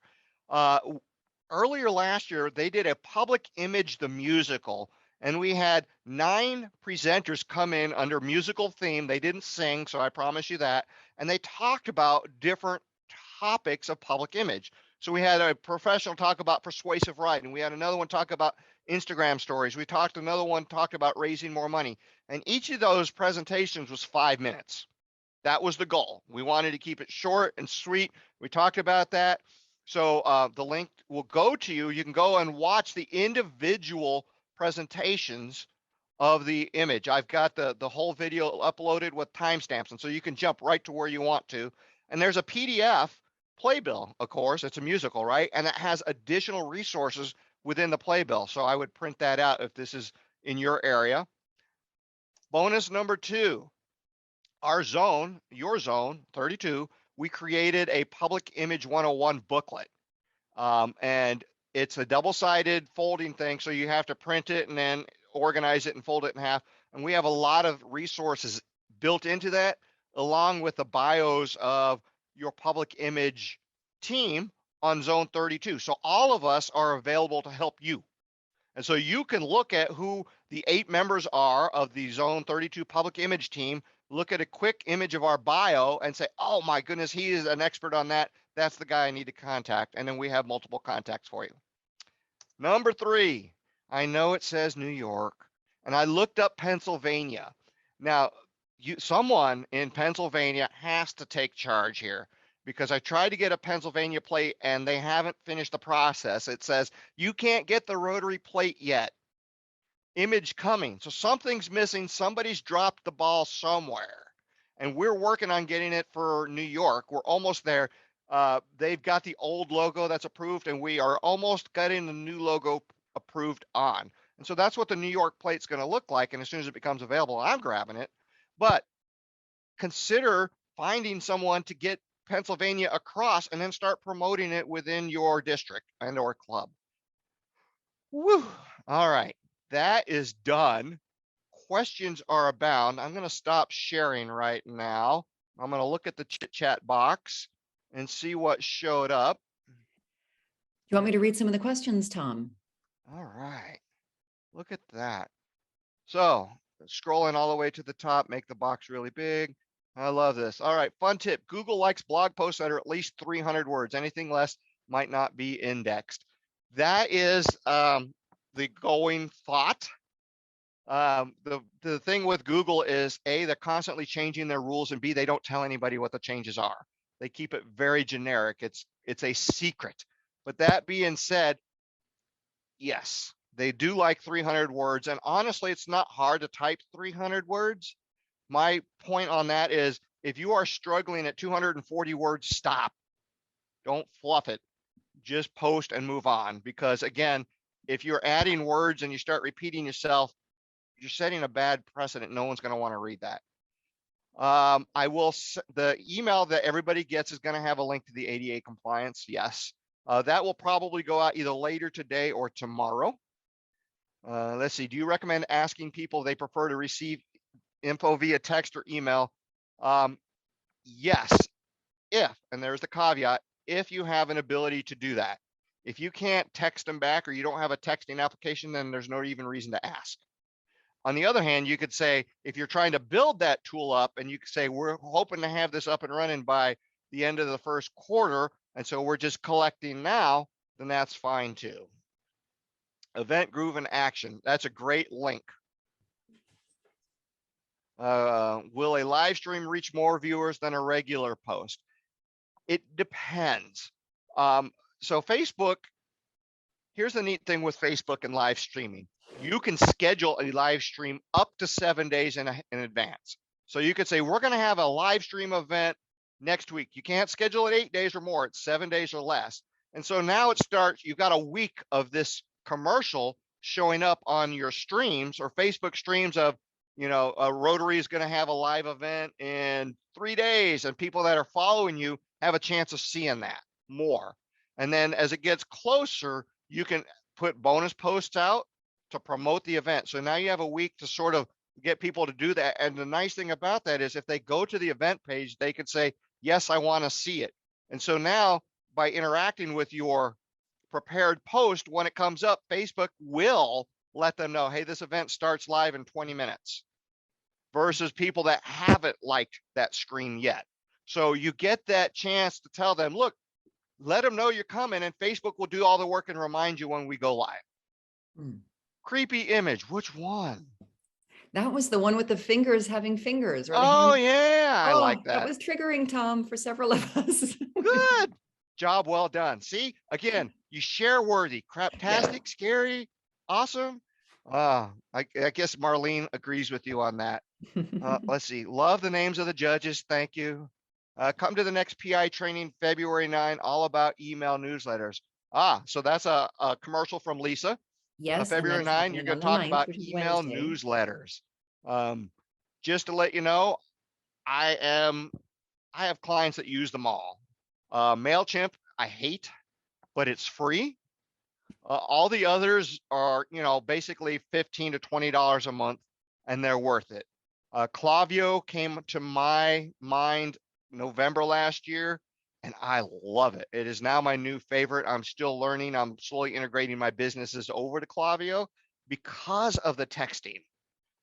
Earlier last year, they did a public image, the musical, and we had 9 presenters come in under musical theme. They didn't sing, so I promise you that. And they talked about different topics of public image. So we had a professional talk about persuasive writing. We had another one talk about Instagram stories. We talked another one talked about raising more money. And each of those presentations was 5 minutes. That was the goal. We wanted to keep it short and sweet. We talked about that. So the link will go to you. You can go and watch the individual presentations of the image. I've got the whole video uploaded with timestamps, and so you can jump right to where you want to. And there's a PDF playbill, of course. It's a musical, right? And it has additional resources within the playbill. So I would print that out if this is in your area. Bonus number 2, our zone, your zone 32, we created a public image 101 booklet. And it's a double-sided folding thing, so you have to print it and then organize it and fold it in half. And we have a lot of resources built into that, along with the bios of your public image team on Zone 32. So all of us are available to help you. And so you can look at who the 8 members are of the Zone 32 public image team, look at a quick image of our bio and say, oh my goodness, he is an expert on that. That's the guy I need to contact. And then we have multiple contacts for you. Number 3, I know it says New York, and I looked up Pennsylvania. Now, someone in Pennsylvania has to take charge here, because I tried to get a Pennsylvania plate and they haven't finished the process. It says, you can't get the Rotary plate yet. Image coming. So something's missing. Somebody's dropped the ball somewhere. And we're working on getting it for New York. We're almost there. They've got the old logo that's approved, and we are almost getting the new logo approved on. And so that's what the New York plate's going to look like. And as soon as it becomes available, I'm grabbing it. But consider finding someone to get Pennsylvania across and then start promoting it within your district and or club. Woo. All right, that is done. Questions are abound. I'm going to stop sharing right now. I'm going to look at the chit chat box and see what showed up. You want me to read some of the questions, Tom? All right, look at that. So scrolling all the way to the top, make the box really big. I love this. All right, fun tip. Google likes blog posts that are at least 300 words. Anything less might not be indexed. That is the going thought. The thing with Google is A, they're constantly changing their rules, and B, they don't tell anybody what the changes are. They keep it very generic. It's a secret. But that being said, yes, they do like 300 words. And honestly, it's not hard to type 300 words. My point on that is, if you are struggling at 240 words, stop. Don't fluff it. Just post and move on. Because again, if you're adding words and you start repeating yourself, you're setting a bad precedent. No one's going to want to read that. The email that everybody gets is going to have a link to the ADA compliance. Yes. That will probably go out either later today or tomorrow. Let's see. Do you recommend asking people if they prefer to receive info via text or email? Yes, if, and there's the caveat, if you have an ability to do that. If you can't text them back or you don't have a texting application, then there's no even reason to ask. On the other hand, you could say, if you're trying to build that tool up and you could say, we're hoping to have this up and running by the end of the first quarter, and so we're just collecting now, then that's fine too. Event Groove and Action. That's a great link. Will a live stream reach more viewers than a regular post? It depends. So Facebook, here's the neat thing with Facebook and live streaming. You can schedule a live stream up to 7 days in advance. So you could say, we're going to have a live stream event next week. You can't schedule it 8 days or more. It's 7 days or less. And so now it starts, you've got a week of this commercial showing up on your streams or Facebook streams of, you know, Rotary is going to have a live event in 3 days, and people that are following you have a chance of seeing that more. And then as it gets closer, you can put bonus posts out to promote the event. So now you have a week to sort of get people to do that. And the nice thing about that is if they go to the event page, they could say, yes, I want to see it. And so now by interacting with your prepared post, when it comes up, Facebook will let them know, hey, this event starts live in 20 minutes versus people that haven't liked that screen yet. So you get that chance to tell them, look, let them know you're coming, and Facebook will do all the work and remind you when we go live. Creepy image, which one? That was the one with the fingers having fingers. Or the Oh, hand. yeah, I like that. That was triggering, Tom, for several of us. Good job, well done. See, again, you share worthy, craptastic, scary, awesome. I guess Marlene agrees with you on that. Let's see. Love the names of the judges. Thank you. Come to the next PI training, February 9, all about email newsletters. So that's a commercial from Lisa. Yes. February 9, you're going to talk about email newsletters. Just to let you know, I have clients that use them all. MailChimp, I hate, but it's free. All the others are, you know, basically $15 to $20 a month, and they're worth it. Klaviyo came to my mind November last year, and I love it. It is now my new favorite. I'm still learning. I'm slowly integrating my businesses over to Klaviyo because of the texting.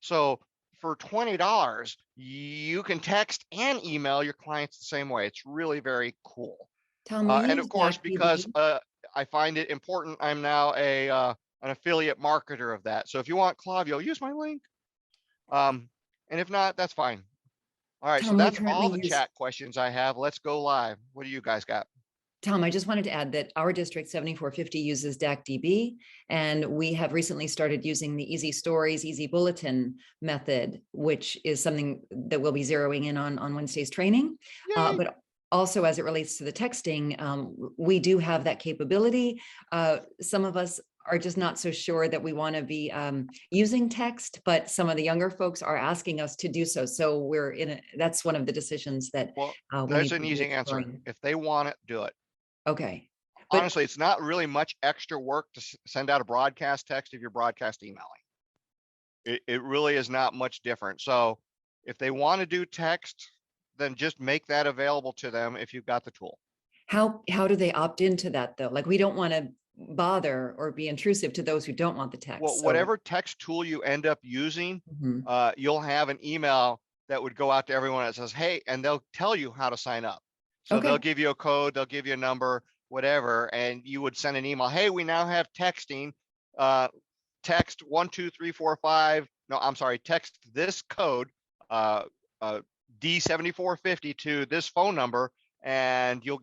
So for $20, you can text and email your clients the same way. It's really very cool. Tom, and of course, because I find it important, I'm now an affiliate marketer of that. So if you want Klaviyo, use my link. And if not, that's fine. All right, Tom, so that's all the chat questions I have. Let's go live. What do you guys got? Tom, I just wanted to add that our district 7450 uses DACDB, and we have recently started using the Easy Stories, Easy Bulletin method, which is something that we'll be zeroing in on Wednesday's training. But also as it relates to the texting, we do have that capability. Some of us are just not so sure that we want to be using text, but some of the younger folks are asking us to do so. So we're that's one of the decisions that there's an easy answer. If they want it, do it. Okay. Honestly, it's not really much extra work to send out a broadcast text if you're broadcast emailing. It really is not much different. So if they want to do text, then just make that available to them if you've got the tool. How do they opt into that though? Like, we don't want to bother or be intrusive to those who don't want the text. Well, whatever text tool you end up using, you'll have an email that would go out to everyone that says, hey, and they'll tell you how to sign up. So they'll give you a code, they'll give you a number, whatever, and you would send an email. Hey, we now have texting, text 12345. No, I'm sorry, text this code, D7450 to this phone number, and you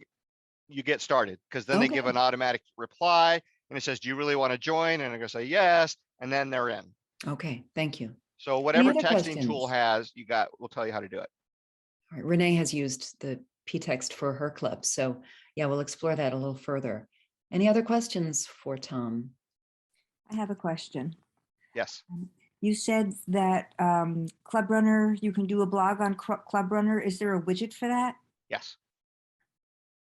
get started, because then they give an automatic reply and it says, do you really want to join? And I'm going to say yes, and then they're in. Okay, thank you. So whatever texting tool has, we'll tell you how to do it. All right, Renee has used the P-text for her club. So yeah, we'll explore that a little further. Any other questions for Tom? I have a question. Yes. You said that Club Runner, you can do a blog on Club Runner. Is there a widget for that? Yes.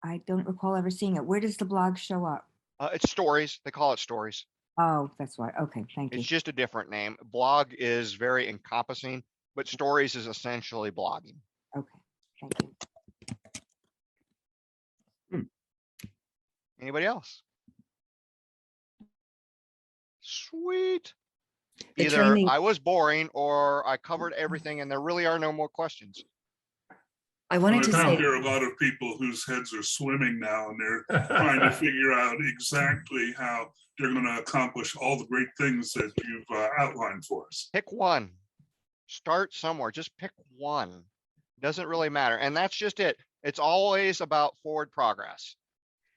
I don't recall ever seeing it. Where does the blog show up? It's stories. They call it stories. Oh, that's why. Okay, thank you. It's just a different name. Blog is very encompassing, but stories is essentially blogging. Okay, thank you. Anybody else? Sweet. The Either training, I was boring or I covered everything and there really are no more questions. I wanted to I say, hear a lot of people whose heads are swimming now, and they're trying to figure out exactly how they're going to accomplish all the great things that you've outlined for us. Pick one. Start somewhere. Just pick one. Doesn't really matter. And that's just it. It's always about forward progress.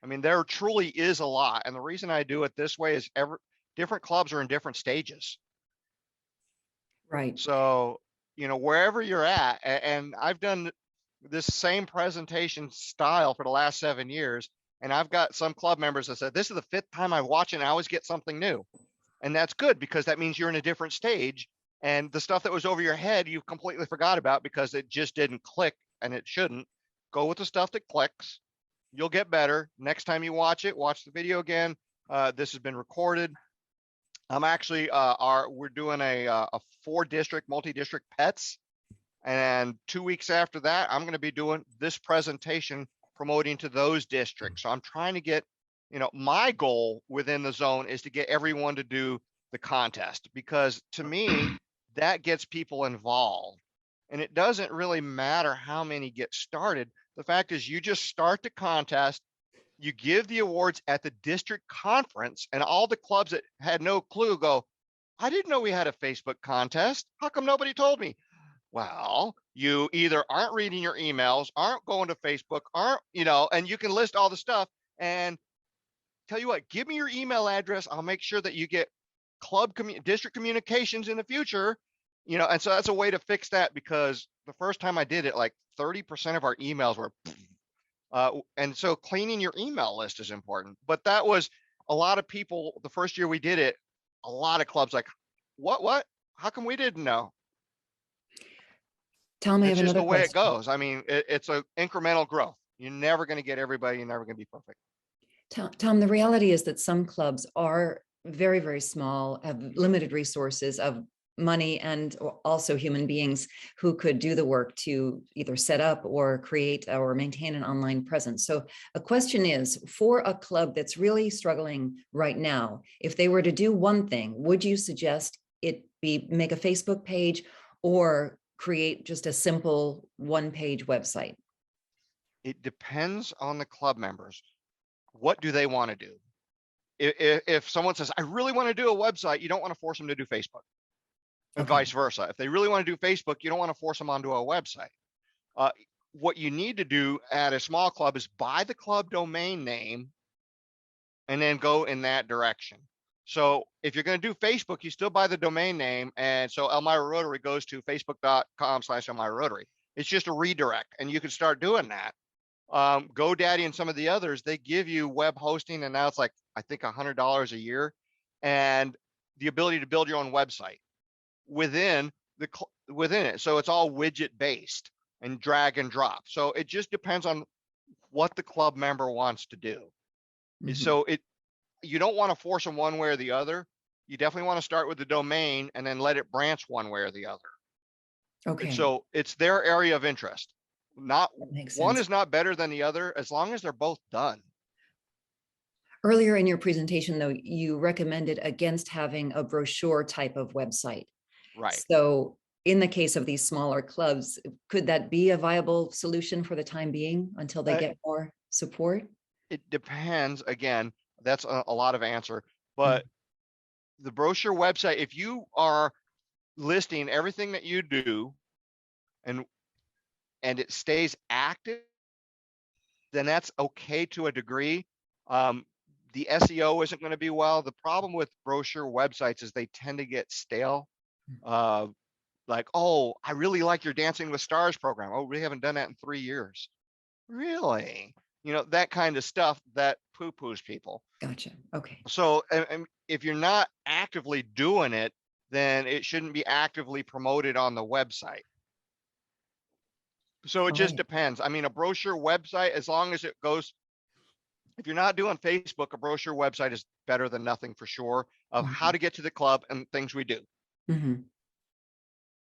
I mean, there truly is a lot. And the reason I do it this way is different clubs are in different stages. right. So, you know, wherever you're at, and I've done this same presentation style for the last 7 years, and I've got some club members that said, this is the 5th time I watch it and I always get something new. And that's good because that means you're in a different stage, and the stuff that was over your head, you completely forgot about because it just didn't click, and it shouldn't. Go with the stuff that clicks. You'll get better. Next time you watch it, watch the video again. This has been recorded. I'm actually, we're doing a 4-district, multi-district pets. And 2 weeks after that, I'm going to be doing this presentation promoting to those districts. So I'm trying to get, you know, my goal within the zone is to get everyone to do the contest, because to me, that gets people involved. And it doesn't really matter how many get started. The fact is you just start the contest, you give the awards at the district conference, and all the clubs that had no clue go, I didn't know we had a Facebook contest. How come nobody told me? Well, you either aren't reading your emails, aren't going to Facebook, aren't, you know, and you can list all the stuff. And tell you what, give me your email address. I'll make sure that you get district communications in the future, you know. And so that's a way to fix that, because the first time I did it, like 30% of our emails were, and so cleaning your email list is important. But that was a lot of people, the first year we did it, a lot of clubs like, what? How come we didn't know? Tom, I have It's just another the way it question. goes. I mean, it's a incremental growth. You're never going to get everybody. You're never going to be perfect. Tom, the reality is that some clubs are very, very small, have limited resources of money and also human beings who could do the work to either set up or create or maintain an online presence. So a question is, for a club that's really struggling right now, if they were to do one thing, would you suggest it be make a Facebook page or create just a simple one-page website? It depends on the club members. What do they want to do? If someone says, I really want to do a website, you don't want to force them to do Facebook. And vice versa. If they really want to do Facebook, you don't want to force them onto a website. What you need to do at a small club is buy the club domain name and then go in that direction. So if you're going to do Facebook, you still buy the domain name. And so Elmira Rotary goes to facebook.com/Elmira Rotary. It's just a redirect, and you can start doing that. GoDaddy and some of the others, they give you web hosting, and now it's like, I think $100 a year, and the ability to build your own website within it. So it's all widget based and drag and drop. So it just depends on what the club member wants to do. So you don't want to force them one way or the other. You definitely want to start with the domain and then let it branch one way or the other. Okay. So it's their area of interest. Not one is not better than the other, as long as they're both done. Earlier in your presentation, though, you recommended against having a brochure type of website. Right. So in the case of these smaller clubs, could that be a viable solution for the time being until they get more support? It depends. Again, that's a lot of answer, but the brochure website, if you are listing everything that you do and it stays active, then that's okay to a degree. The SEO isn't going to be well. The problem with brochure websites is they tend to get stale. Like, oh, I really like your Dancing with Stars program. Oh, we haven't done that in 3 years. Really? You know, that kind of stuff that poo-poos people. Gotcha. Okay. So if you're not actively doing it, then it shouldn't be actively promoted on the website. So it just depends. I mean, a brochure website, as long as it goes, if you're not doing Facebook, a brochure website is better than nothing for sure, of how to get to the club and things we do.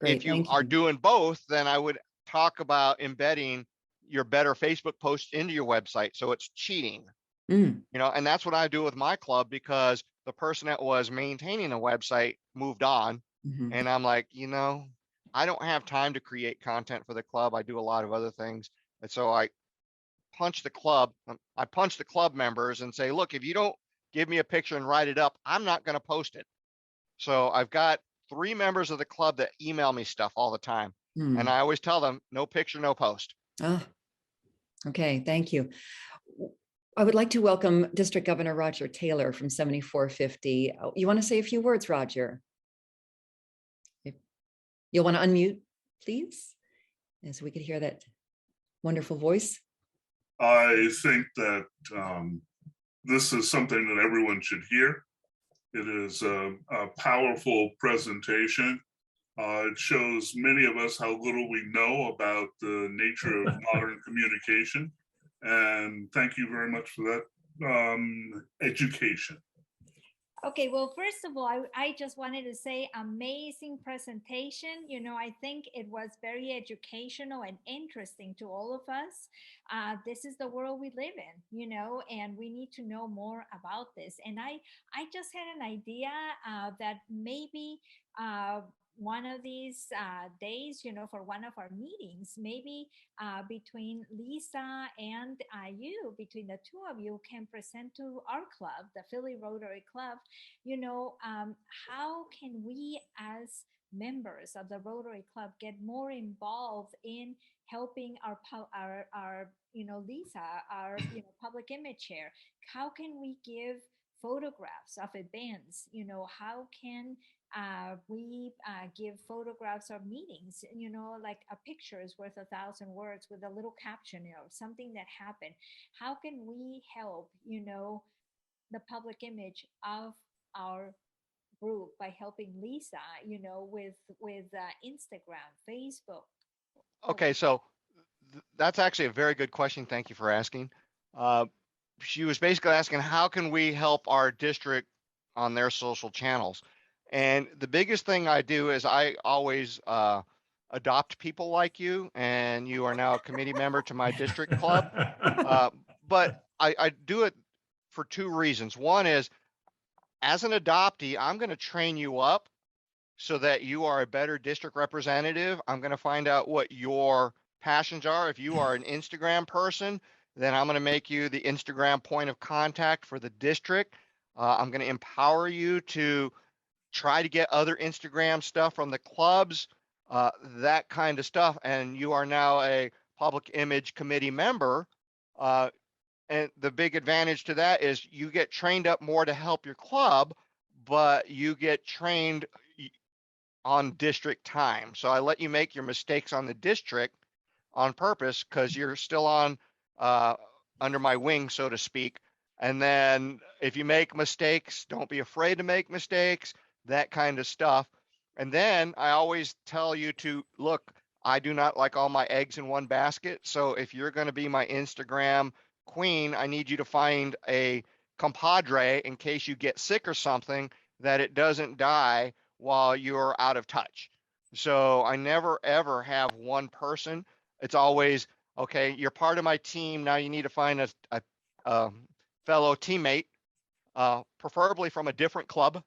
Great, if you are doing both, then I would talk about embedding your better Facebook posts into your website. So it's cheating. Mm, And that's what I do with my club, because the person that was maintaining the website moved on. mhm. And I'm like, I don't have time to create content for the club. I do a lot of other things. And so I punch the club members and say, look, if you don't give me a picture and write it up, I'm not going to post it. So I've got 3 members of the club that email me stuff all the time. Mm. And I always tell them, no picture, no post. Oh, okay, thank you. I would like to welcome District Governor Roger Taylor from 7450. You want to say a few words, Roger? You'll want to unmute, please, as we could hear that wonderful voice. I think that this is something that everyone should hear. It is a powerful presentation. It shows many of us how little we know about the nature of modern communication. And thank you very much for that education. Okay, well, first of all, I just wanted to say amazing presentation. I think it was very educational and interesting to all of us. This is the world we live in, and we need to know more about this. And I just had an idea that maybe one of these days, for one of our meetings, maybe between Lisa and you, between the two of you, can present to our club, the Philly Rotary Club, how can we as members of the Rotary Club get more involved in helping our Lisa, our public image chair? How can we give photographs of events? How can we give photographs of meetings? Like a picture is worth 1,000 words, with a little caption, something that happened. How can we help the public image of our group by helping Lisa, with Instagram, Facebook? Okay, so that's actually a very good question. Thank you for asking. She was basically asking, how can we help our district on their social channels? And the biggest thing I do is I always adopt people like you, and you are now a committee member to my district club. But I do it for 2 reasons. One is, as an adoptee, I'm going to train you up so that you are a better district representative. I'm going to find out what your passions are. If you are an Instagram person, then I'm going to make you the Instagram point of contact for the district. I'm going to empower you to try to get other Instagram stuff from the clubs, that kind of stuff. And you are now a public image committee member. And the big advantage to that is you get trained up more to help your club, but you get trained on district time. So I let you make your mistakes on the district on purpose, because you're still on under my wing, so to speak. And then if you make mistakes, don't be afraid to make mistakes, that kind of stuff. And then I always tell you to look, I do not like all my eggs in one basket. So if you're going to be my Instagram queen, I need you to find a compadre in case you get sick or something, that it doesn't die while you're out of touch. So I never ever have one person. It's always, okay, you're part of my team. Now you need to find a fellow teammate, preferably from a different club.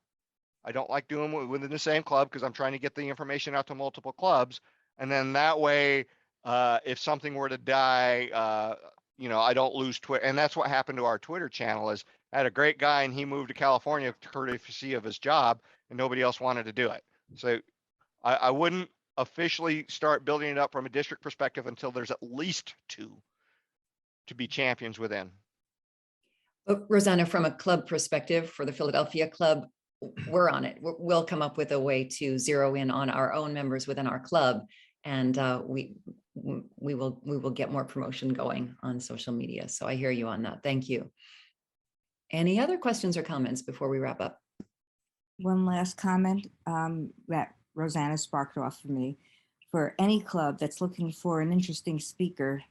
I don't like doing it within the same club, because I'm trying to get the information out to multiple clubs. And then that way, if something were to die, I don't lose Twitter. And that's what happened to our Twitter channel. Is I had a great guy and he moved to California courtesy of his job, and nobody else wanted to do it. So I wouldn't officially start building it up from a district perspective until there's at least 2 to be champions within. Rosanna, from a club perspective, for the Philadelphia Club, we're on it. We'll come up with a way to zero in on our own members within our club, and we will get more promotion going on social media. So I hear you on that. Thank you. Any other questions or comments before we wrap up? One last comment that Rosanna sparked off for me. For any club that's looking for an interesting speaker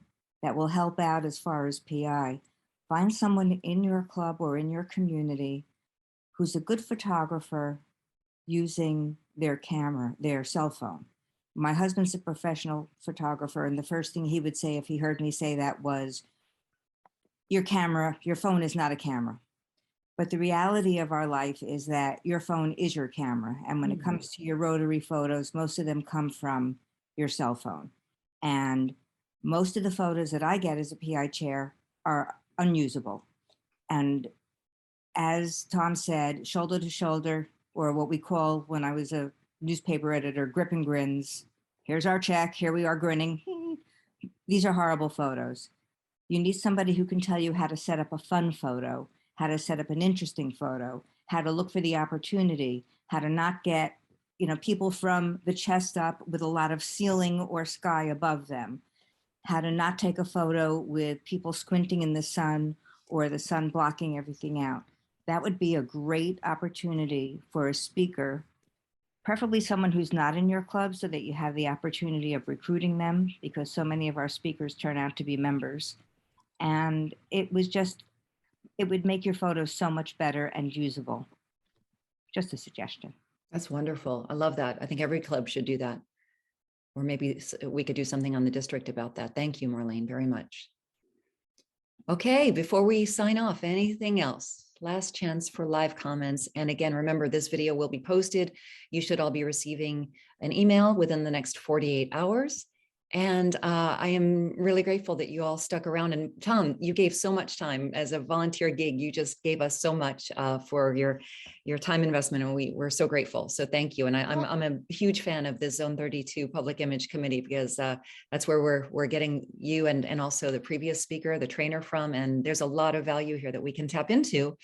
that will help out as far as PI, find someone in your club or in your community who's a good photographer using their camera, their cell phone. My husband's a professional photographer, and the first thing he would say if he heard me say that was, your camera, your phone is not a camera. But the reality of our life is that your phone is your camera. And when it comes to your Rotary photos, most of them come from your cell phone. And most of the photos that I get as a PI chair are unusable. And as Tom said, shoulder to shoulder, or what we call, when I was a newspaper editor, grip and grins. Here's our check, here we are grinning. These are horrible photos. You need somebody who can tell you how to set up a fun photo, how to set up an interesting photo, how to look for the opportunity, how to not get, people from the chest up with a lot of ceiling or sky above them, how to not take a photo with people squinting in the sun or the sun blocking everything out. That would be a great opportunity for a speaker, preferably someone who's not in your club, so that you have the opportunity of recruiting them, because so many of our speakers turn out to be members. And it would make your photos so much better and usable. Just a suggestion. That's wonderful. I love that. I think every club should do that. Or maybe we could do something on the district about that. Thank you, Marlene, very much. Okay, before we sign off, anything else? Last chance for live comments. And again, remember, this video will be posted. You should all be receiving an email within the next 48 hours. And I am really grateful that you all stuck around. And Tom, you gave so much time as a volunteer gig. You just gave us so much for your time investment, and we're so grateful. So thank you. And I'm a huge fan of the Zone 32 Public Image Committee, because that's where we're getting you and also the previous speaker, the trainer from. And there's a lot of value here that we can tap into.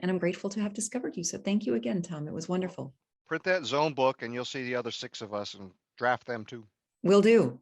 And I'm grateful to have discovered you. So thank you again, Tom. It was wonderful. Print that zone book and you'll see the other 6 of us and draft them too. Will do.